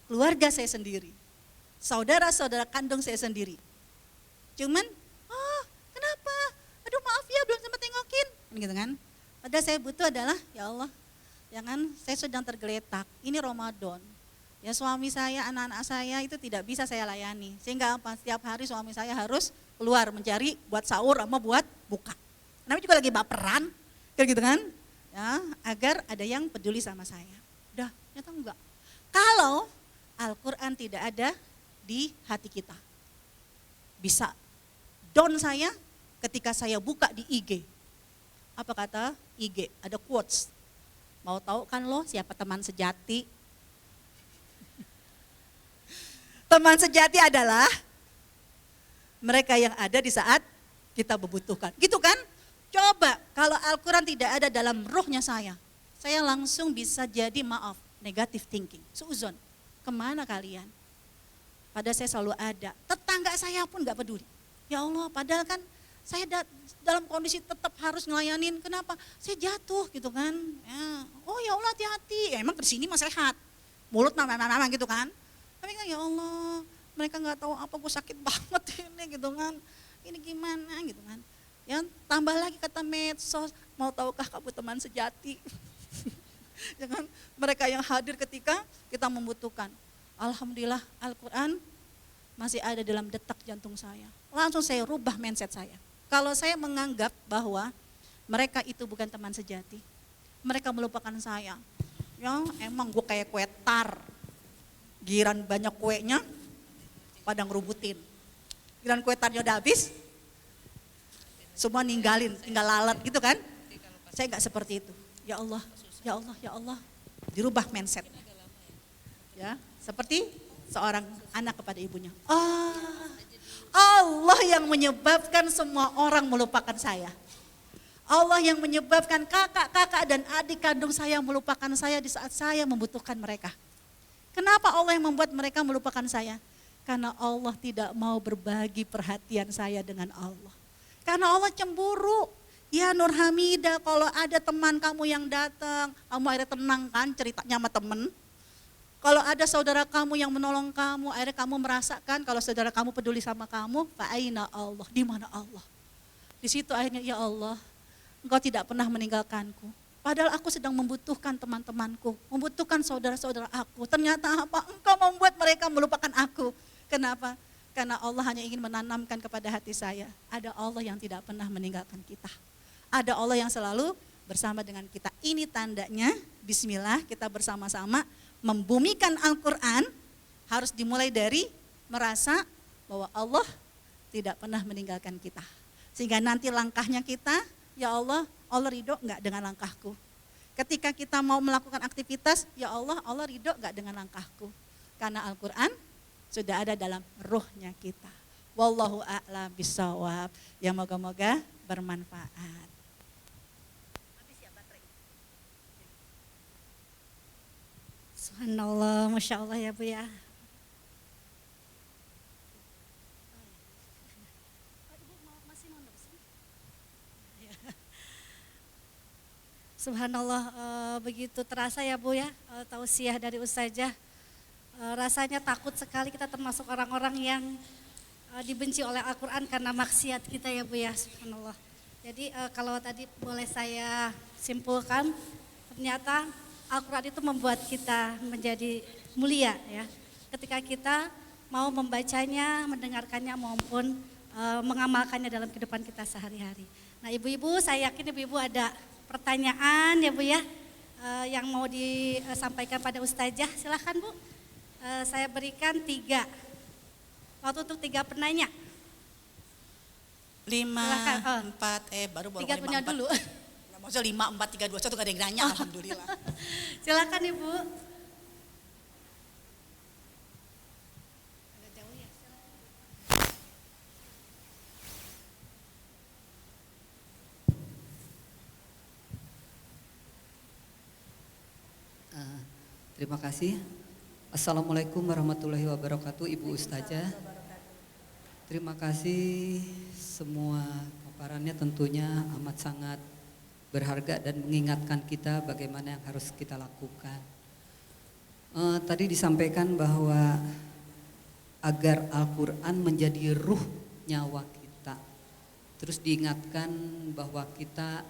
A: keluarga saya sendiri, saudara-saudara kandung saya sendiri. Cuman, kenapa? Aduh maaf ya belum sempat tengokin, gitu kan. Padahal saya butuh adalah, ya Allah, jangan saya sedang tergeletak, ini Ramadan. Ya suami saya, anak-anak saya itu tidak bisa saya layani. Sehingga apa? Setiap hari suami saya harus keluar mencari buat sahur sama buat buka. Namanya juga lagi baperan, kayak gitu kan. Ya, agar ada yang peduli sama saya. Udah, ternyata enggak. Kalau Al-Quran tidak ada di hati kita. Bisa down saya ketika saya buka di IG. Apa kata IG? Ada quotes. Mau tahu kan lo siapa teman sejati? Teman sejati adalah mereka yang ada di saat kita membutuhkan. Gitu kan? Coba kalau Al-Quran tidak ada dalam ruhnya saya langsung bisa jadi maaf, negative thinking, suuzon. Kemana kalian? Padahal saya selalu ada. Tetangga saya pun gak peduli. Ya Allah, padahal kan saya dalam kondisi tetap harus ngelayanin. Kenapa? Saya jatuh gitu kan. Ya. Oh ya Allah hati-hati. Ya, emang kesini mah sehat. Mulut nama gitu kan. Tapi kan ya Allah, mereka gak tahu apa gue sakit banget ini gitu kan. Ini gimana gitu kan. Ya, tambah lagi kata medsos, mau tahukah kamu teman sejati? Jangan mereka yang hadir ketika kita membutuhkan. Alhamdulillah Al-Quran masih ada dalam detak jantung saya. Langsung saya rubah mindset saya. Kalau saya menganggap bahwa mereka itu bukan teman sejati, mereka melupakan saya. Ya emang gue kayak kue tar, giran banyak kuenya, pada ngerubutin. Giran kue tarnya udah habis, semua ninggalin, tinggal lalat gitu kan. Saya gak seperti itu. Ya Allah, ya Allah, ya Allah. Dirubah mindset. Ya, seperti seorang anak kepada ibunya. Allah yang menyebabkan semua orang melupakan saya. Allah yang menyebabkan kakak-kakak dan adik kandung saya melupakan saya di saat saya membutuhkan mereka. Kenapa Allah yang membuat mereka melupakan saya? Karena Allah tidak mau berbagi perhatian saya dengan Allah. Karena Allah cemburu. Ya Nur Hamidah, kalau ada teman kamu yang datang, kamu akhirnya tenang kan ceritanya sama temen. Kalau ada saudara kamu yang menolong kamu, akhirnya kamu merasakan kalau saudara kamu peduli sama kamu, fa'aina Allah, di mana Allah? Di situ akhirnya ya Allah, Engkau tidak pernah meninggalkanku. Padahal aku sedang membutuhkan teman-temanku, membutuhkan saudara-saudara aku. Ternyata apa? Engkau membuat mereka melupakan aku. Kenapa? Karena Allah hanya ingin menanamkan kepada hati saya, ada Allah yang tidak pernah meninggalkan kita. Ada Allah yang selalu bersama dengan kita. Ini tandanya, bismillah kita bersama-sama membumikan Al-Quran harus dimulai dari merasa bahwa Allah tidak pernah meninggalkan kita. Sehingga nanti langkahnya kita, ya Allah, Allah ridho enggak dengan langkahku. Ketika kita mau melakukan aktivitas, ya Allah, Allah ridho enggak dengan langkahku. Karena Al-Quran sudah ada dalam ruhnya kita. Wallahu a'lam bishawab. Ya moga-moga bermanfaat.
B: Subhanallah, Masya Allah ya Bu ya. Subhanallah, begitu terasa ya Bu ya, tausiah dari Ustazah. Rasanya takut sekali kita termasuk orang-orang yang dibenci oleh Al-Quran karena maksiat kita ya Bu ya, subhanallah. Jadi kalau tadi boleh saya simpulkan, ternyata Al-Quran itu membuat kita menjadi mulia ya. Ketika kita mau membacanya, mendengarkannya maupun mengamalkannya dalam kehidupan kita sehari-hari. Nah ibu-ibu, saya yakin ibu-ibu ada pertanyaan ya Bu ya, yang mau disampaikan pada Ustazah, silahkan Bu. Saya berikan 3 waktu untuk 3 penanya.
A: 5, 4, baru
B: 3 punya
A: 4.
B: dulu.
A: Maksudnya 5, 4, 3, 2, 1 gak ada yang nanya, alhamdulillah.
B: Silakan Ibu.
C: Terima kasih. Assalamualaikum warahmatullahi wabarakatuh, Ibu Ustazah. Terima kasih, semua paparannya tentunya amat sangat berharga dan mengingatkan kita bagaimana yang harus kita lakukan. Tadi disampaikan bahwa agar Al-Quran menjadi ruh nyawa kita. Terus diingatkan bahwa kita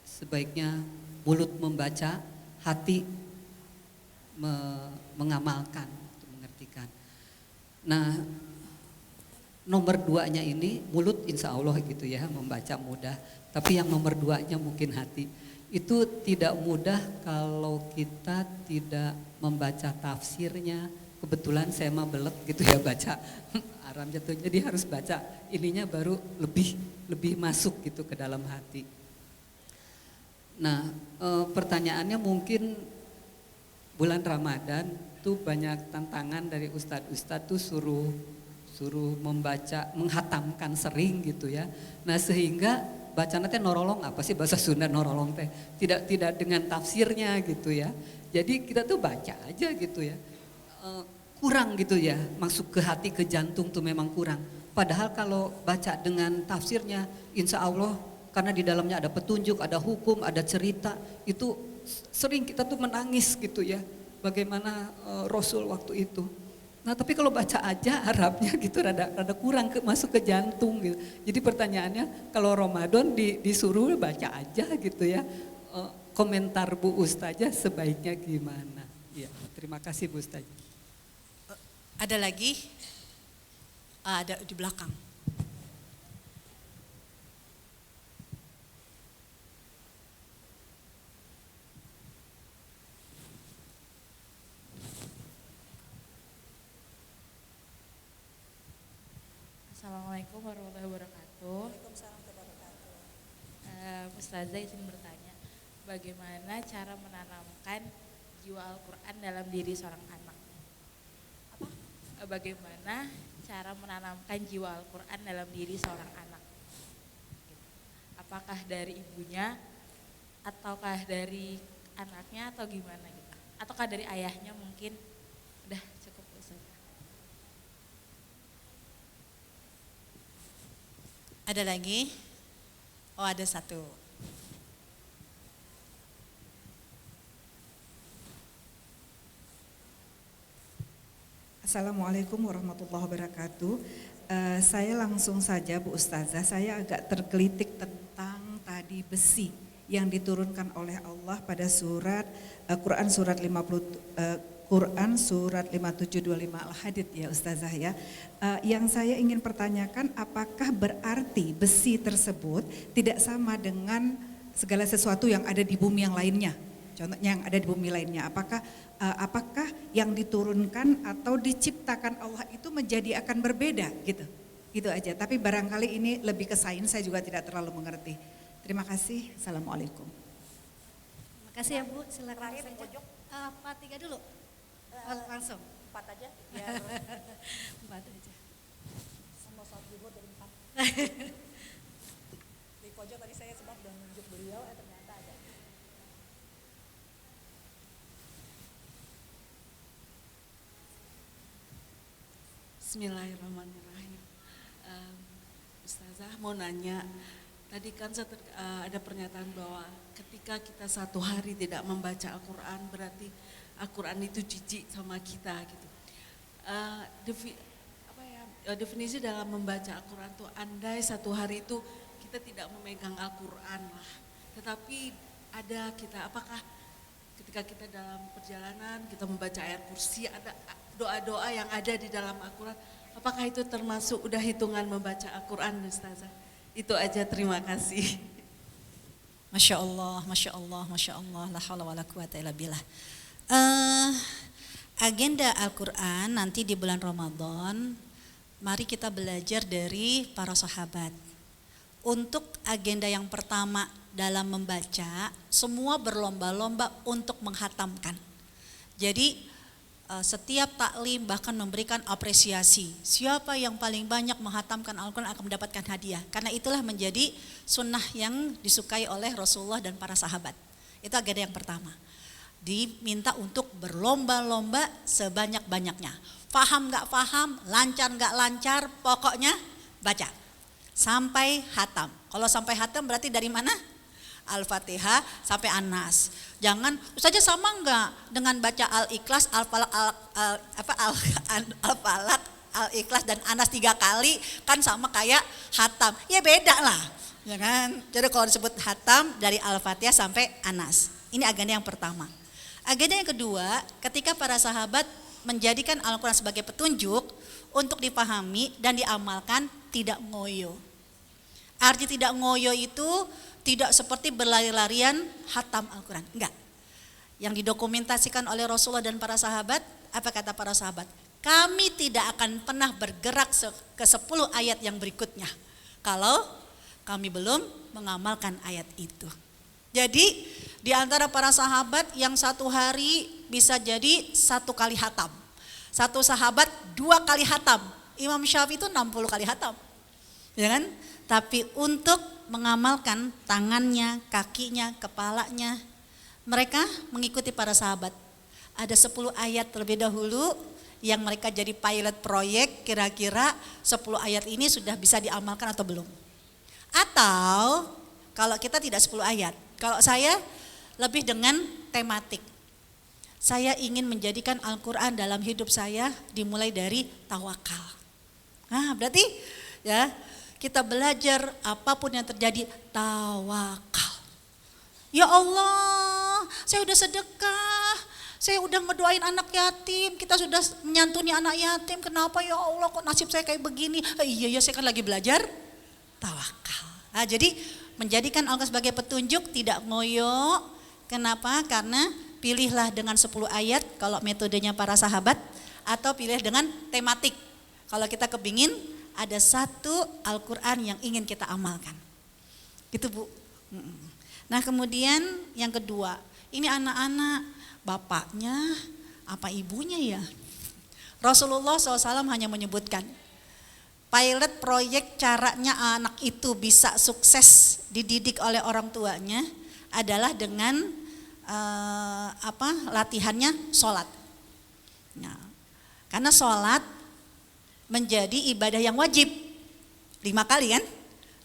C: sebaiknya mulut membaca, hati mengamalkan, mengertikan. Nah, nomor 2-nya ini mulut insya Allah gitu ya, membaca mudah. Tapi yang nomor 2-nya mungkin hati. Itu tidak mudah kalau kita tidak membaca tafsirnya. Kebetulan saya mah belek gitu ya baca Aram jatuh, jadi harus baca ininya baru lebih masuk gitu ke dalam hati. Nah, pertanyaannya mungkin bulan Ramadan tuh banyak tantangan dari ustadz-ustadz tuh suruh membaca, menghatamkan sering gitu ya. Nah, sehingga bacaan teh norolong, apa sih bahasa Sunda norolong teh? Tidak dengan tafsirnya gitu ya. Jadi kita tuh baca aja gitu ya. Kurang gitu ya, masuk ke hati, ke jantung tuh memang kurang. Padahal kalau baca dengan tafsirnya, insya Allah karena di dalamnya ada petunjuk, ada hukum, ada cerita, itu sering kita tuh menangis gitu ya. Bagaimana Rasul waktu itu. Nah, tapi kalau baca aja Arabnya gitu rada kurang masuk ke jantung gitu. Jadi pertanyaannya kalau Ramadan disuruh baca aja gitu ya. Komentar Bu Ustazah sebaiknya gimana? Ya, terima kasih Bu Ustazah.
A: Ada lagi? Ada di belakang.
D: Assalamualaikum warahmatullahi wabarakatuh.
A: Waalaikumsalam warahmatullahi wabarakatuh.
D: Ustazah izin bertanya, bagaimana cara menanamkan jiwa Al-Quran dalam diri seorang anak? Bagaimana cara menanamkan jiwa Al-Quran dalam diri seorang anak? Apakah dari ibunya, ataukah dari anaknya, atau gimana gitu? Ataukah dari ayahnya mungkin? Udah cukup Ustazah.
A: Ada lagi? Oh, ada satu.
E: Assalamualaikum warahmatullahi wabarakatuh. Saya langsung saja Bu Ustazah, saya agak tergelitik tentang tadi besi yang diturunkan oleh Allah pada surat Quran surat 5725 Al-Hadid ya Ustazah ya. Yang saya ingin pertanyakan, apakah berarti besi tersebut tidak sama dengan segala sesuatu yang ada di bumi yang lainnya? Contohnya yang ada di bumi lainnya, apakah yang diturunkan atau diciptakan Allah itu menjadi akan berbeda gitu? Gitu aja, tapi barangkali ini lebih ke sains, saya juga tidak terlalu mengerti. Terima kasih, Assalamualaikum.
B: Terima kasih ya Bu, silakan saja. 4-3 dulu, langsung.
A: 4 aja, biar
B: 4 aja.
A: sama saat zuhur dari 4. Di pojok tadi saya sebab udah nunjuk beliau, ternyata ada.
F: Bismillahirrahmanirrahim. Ustazah mau nanya, tadi kan ada pernyataan bahwa ketika kita satu hari tidak membaca Al-Quran berarti Al-Quran itu jijik sama kita gitu. Definisi dalam membaca Al-Quran itu andai satu hari itu kita tidak memegang Al-Quran lah, tetapi ada kita, apakah ketika kita dalam perjalanan kita membaca ayat kursi, ada doa-doa yang ada di dalam Al-Quran, apakah itu termasuk udah hitungan membaca Al-Quran Ustazah? Itu aja, terima kasih.
A: Masya Allah, Masya Allah, Masya Allah, la haula wa la quwata illa billah. Agenda Al-Quran nanti di bulan Ramadan, mari kita belajar dari para sahabat. Untuk agenda yang pertama dalam membaca, semua berlomba-lomba untuk menghatamkan. Jadi setiap taklim bahkan memberikan apresiasi. Siapa yang paling banyak menghatamkan Al-Quran akan mendapatkan hadiah. Karena itulah menjadi sunnah yang disukai oleh Rasulullah dan para sahabat. Itu agenda yang pertama. diminta untuk berlomba-lomba sebanyak-banyaknya. Paham nggak paham, lancar nggak lancar, pokoknya baca sampai hatam. Kalau sampai hatam berarti dari mana? Al-Fatihah sampai An-Nas. Jangan saja sama enggak dengan baca Al-Ikhlas, Al-Falaq, Al-Falaq, Al-Ikhlas dan Anas 3 kali kan sama kayak hatam. Ya beda lah. Ya kan? Jadi kalau disebut hatam dari Al-Fatihah sampai Anas. Ini agenda yang pertama. Agenda yang kedua, ketika para sahabat menjadikan Al-Quran sebagai petunjuk untuk dipahami dan diamalkan, tidak ngoyo. Arti tidak ngoyo itu tidak seperti berlari-larian hatam Al-Quran, enggak. Yang didokumentasikan oleh Rasulullah dan para sahabat, apa kata para sahabat? Kami tidak akan pernah bergerak ke 10 ayat yang berikutnya kalau kami belum mengamalkan ayat itu. Jadi di antara para sahabat yang satu hari bisa jadi 1 kali hatam. Satu sahabat 2 kali hatam. Imam Syafi'i itu 60 kali hatam. Ya kan? Tapi untuk mengamalkan tangannya, kakinya, kepalanya, mereka mengikuti para sahabat. Ada 10 ayat terlebih dahulu yang mereka jadi pilot proyek, kira-kira 10 ayat ini sudah bisa diamalkan atau belum. Atau kalau kita tidak 10 ayat, kalau saya lebih dengan tematik. Saya ingin menjadikan Al-Quran dalam hidup saya dimulai dari tawakal. Nah berarti ya, kita belajar apapun yang terjadi, tawakal. Ya Allah, saya udah sedekah, saya udah ngedoain anak yatim, kita sudah menyantuni anak yatim, kenapa ya Allah kok nasib saya kayak begini? Iya saya kan lagi belajar tawakal. Nah, jadi menjadikan Al-Quran sebagai petunjuk, tidak ngoyo. Kenapa? Karena pilihlah dengan 10 ayat kalau metodenya para sahabat, atau pilih dengan tematik. Kalau kita kepingin ada 1 Al-Quran yang ingin kita amalkan. Gitu Bu. Nah kemudian yang kedua, ini anak-anak, bapaknya apa ibunya ya? Rasulullah SAW hanya menyebutkan, pilot proyek caranya anak itu bisa sukses dididik oleh orang tuanya adalah dengan latihannya sholat. Nah, karena sholat menjadi ibadah yang wajib 5 kali kan?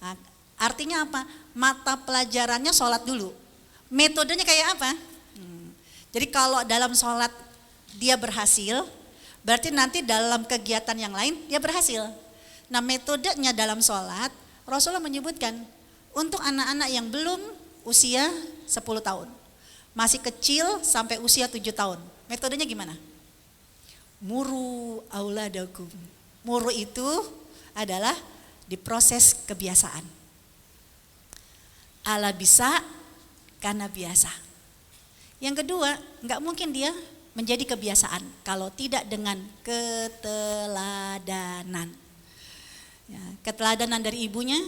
A: Nah, artinya apa? Mata pelajarannya sholat dulu. Metodenya kayak apa? Jadi kalau dalam sholat dia berhasil, berarti nanti dalam kegiatan yang lain dia berhasil. Nah metodenya dalam sholat, Rasulullah menyebutkan untuk anak-anak yang belum usia 10 tahun, masih kecil sampai usia 7 tahun. Metodenya gimana? Muru auladakum. Muru itu adalah diproses kebiasaan. Ala bisa karena biasa. Yang kedua, enggak mungkin dia menjadi kebiasaan kalau tidak dengan keteladanan. Ya, keteladanan dari ibunya,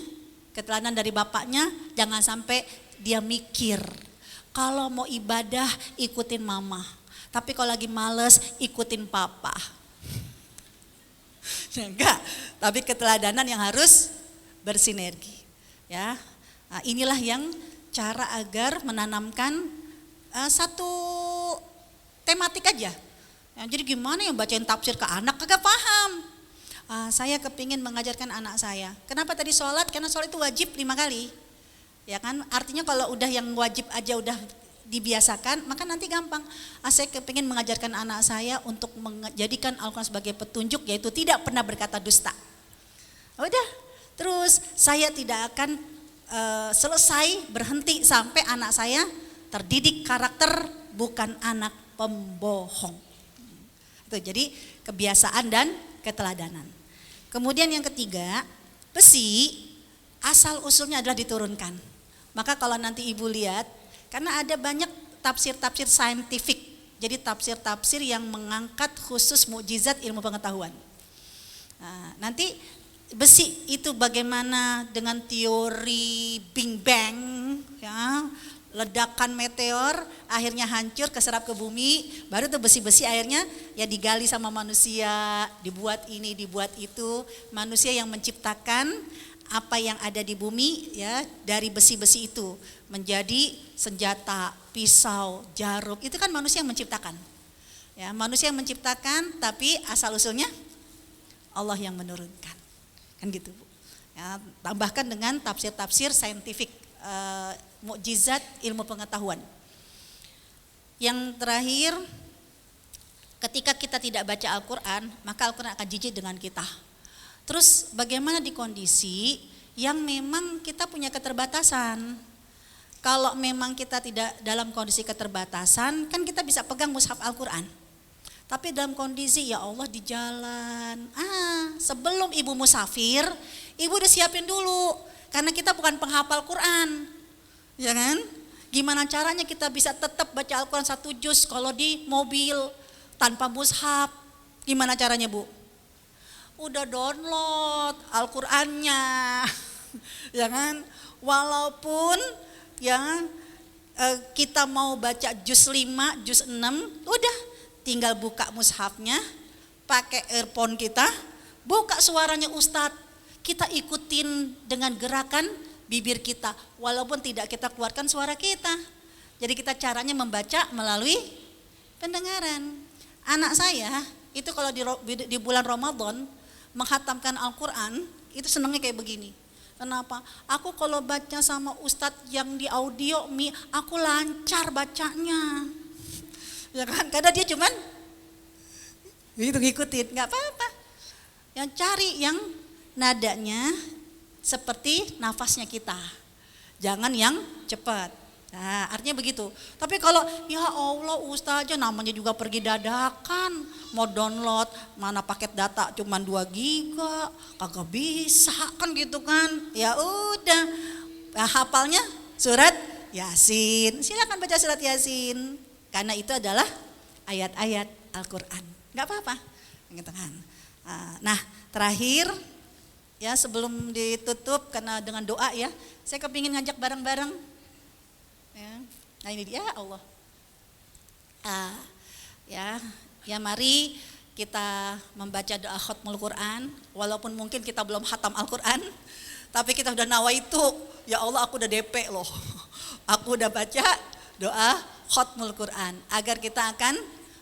A: keteladanan dari bapaknya, jangan sampai dia mikir kalau mau ibadah ikutin mama, tapi kalau lagi males ikutin papa. Ya enggak, tapi keteladanan yang harus bersinergi. Ya, nah, inilah yang cara agar menanamkan satu tematik aja. Ya, jadi gimana ya bacain tafsir ke anak kagak paham. Saya kepingin mengajarkan anak saya. Kenapa tadi sholat? Karena sholat itu wajib 5 kali. Ya kan, artinya kalau udah yang wajib aja udah dibiasakan, maka nanti gampang. Saya kepingin mengajarkan anak saya untuk menjadikan Al-Quran sebagai petunjuk, yaitu tidak pernah berkata dusta. Udah, terus saya tidak akan selesai berhenti sampai anak saya terdidik karakter bukan anak pembohong. Itu jadi kebiasaan dan keteladanan. Kemudian yang ketiga, besi asal usulnya adalah diturunkan. Maka kalau nanti ibu lihat, karena ada banyak tafsir-tafsir saintifik, jadi tafsir-tafsir yang mengangkat khusus mukjizat ilmu pengetahuan. Nah, nanti besi itu bagaimana dengan teori Big Bang, ya, ledakan meteor akhirnya hancur keserap ke bumi, baru tuh besi-besi akhirnya ya digali sama manusia, dibuat ini, dibuat itu, manusia yang menciptakan apa yang ada di bumi ya dari besi-besi itu menjadi senjata, pisau, jarum, itu kan manusia yang menciptakan. Ya, manusia yang menciptakan, tapi asal usulnya Allah yang menurunkan. Kan gitu, Bu. Ya, tambahkan dengan tafsir-tafsir saintifik, mukjizat ilmu pengetahuan. Yang terakhir, ketika kita tidak baca Al-Quran, maka Al-Quran akan jijik dengan kita. Terus bagaimana di kondisi yang memang kita punya keterbatasan? Kalau memang kita tidak dalam kondisi keterbatasan, kan kita bisa pegang mushaf Al-Quran. Tapi dalam kondisi ya Allah di jalan, sebelum ibu musafir, ibu udah siapin dulu. Karena kita bukan penghafal Quran, ya kan? Gimana caranya kita bisa tetap baca Al-Quran 1 juz kalau di mobil tanpa mushaf? Gimana caranya, Bu? Udah download Al-Qur'annya, ya kan? Walaupun ya kita mau baca juz 5, juz 6, udah tinggal buka mushafnya, pakai earphone kita, buka suaranya Ustadz, kita ikutin dengan gerakan bibir kita, walaupun tidak kita keluarkan suara kita. Jadi kita caranya membaca melalui pendengaran. Anak saya itu kalau di bulan Ramadan menghatamkan Al-Quran, itu senangnya kayak begini. Kenapa? Aku kalau baca sama ustadz yang di audio, aku lancar bacanya. Ya kan? Karena dia cuman ngikutin, nggak apa-apa. Yang cari yang nadanya seperti nafasnya kita. Jangan yang cepat. Nah, artinya begitu. Tapi kalau ya Allah ustazah namanya juga pergi dadakan, mau download mana paket data cuman 2 giga, kagak bisa kan gitu kan. Ya udah, hafalnya surat Yasin. Silakan baca surat Yasin. Karena itu adalah ayat-ayat Al-Qur'an. Enggak apa-apa. Gitu kan. Nah, terakhir ya sebelum ditutup karena dengan doa ya, saya kepingin ngajak bareng-bareng. Ya, nah ini dia Allah. Ya mari kita membaca doa khatmul Quran, walaupun mungkin kita belum khatam Al-Quran, tapi kita udah nawaitu, ya Allah aku udah DP loh, aku udah baca doa khatmul Quran, agar kita akan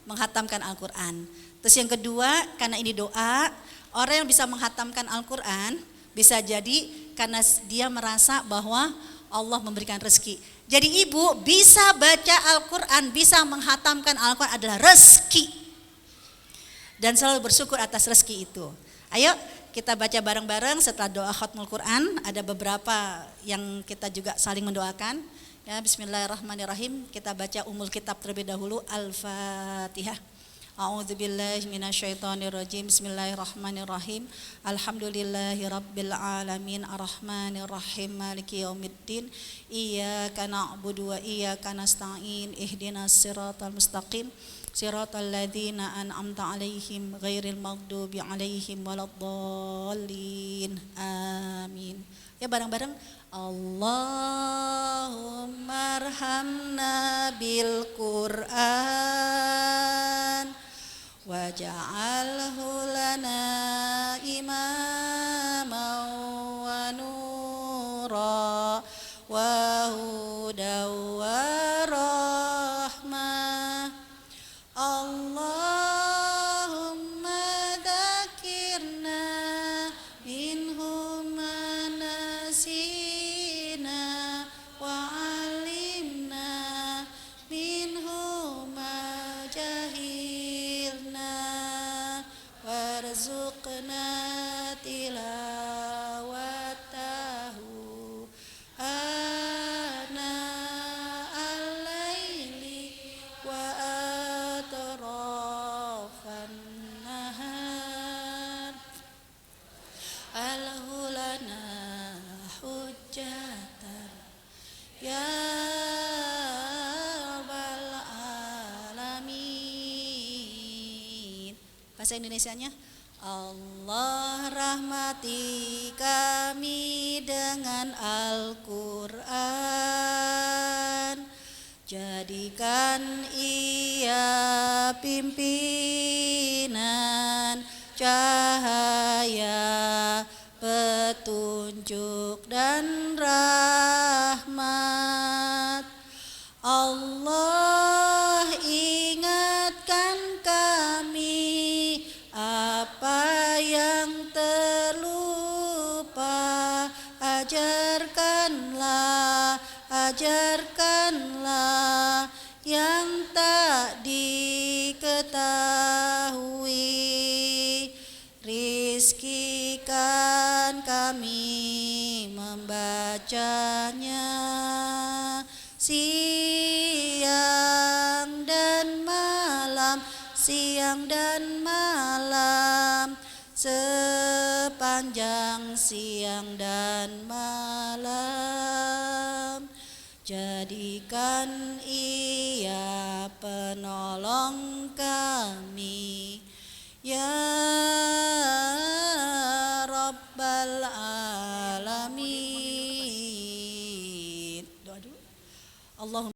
A: menghatamkan Al-Quran. Terus yang kedua, karena ini doa, orang yang bisa menghatamkan Al-Quran bisa jadi karena dia merasa bahwa Allah memberikan rezeki. Jadi ibu bisa baca Al-Quran, bisa menghatamkan Al-Quran adalah rezeki. Dan selalu bersyukur atas rezeki itu. Ayo kita baca bareng-bareng setelah doa khatmul Quran. Ada beberapa yang kita juga saling mendoakan. Ya, bismillahirrahmanirrahim. Kita baca umul kitab terlebih dahulu. Al-Fatihah. A'udzubillahi minasyaitonirrajim. Bismillahirrahmanirrahim. Alhamdulillahi rabbil alamin arrahmanirrahim maliki yaumiddin. Iyyaka na'budu wa iyyaka nasta'in. Ihdinas siratal mustaqim. Siratal ladzina an'amta 'alaihim ghairil maghdubi 'alaihim waladdallin. Amin. Ya bareng-bareng. Allahumma arhamna bil Qur'an waj'alhu lana imaman wa nura wa hudan wa rahmah. Allahumma dzakirna minhu ma nasina wa 'allimna minhu ma jahilna warzuqna tilawatahu ana al-laili wa atrafan nahar alhulana hujjatan ya rabbal alamin. Bahasa Indonesianya, Allah rahmati kami dengan Al-Quran, jadikan ia pimpinan cahaya petunjuk dan rahmat. Allah yang terlupa, ajarkanlah yang tak diketahui. Rizkikan kami membacanya siang dan malam, sepanjang siang dan malam. Jadikan Ia penolong kami, ya Rabbal Alamin. Doa dulu. Allahumma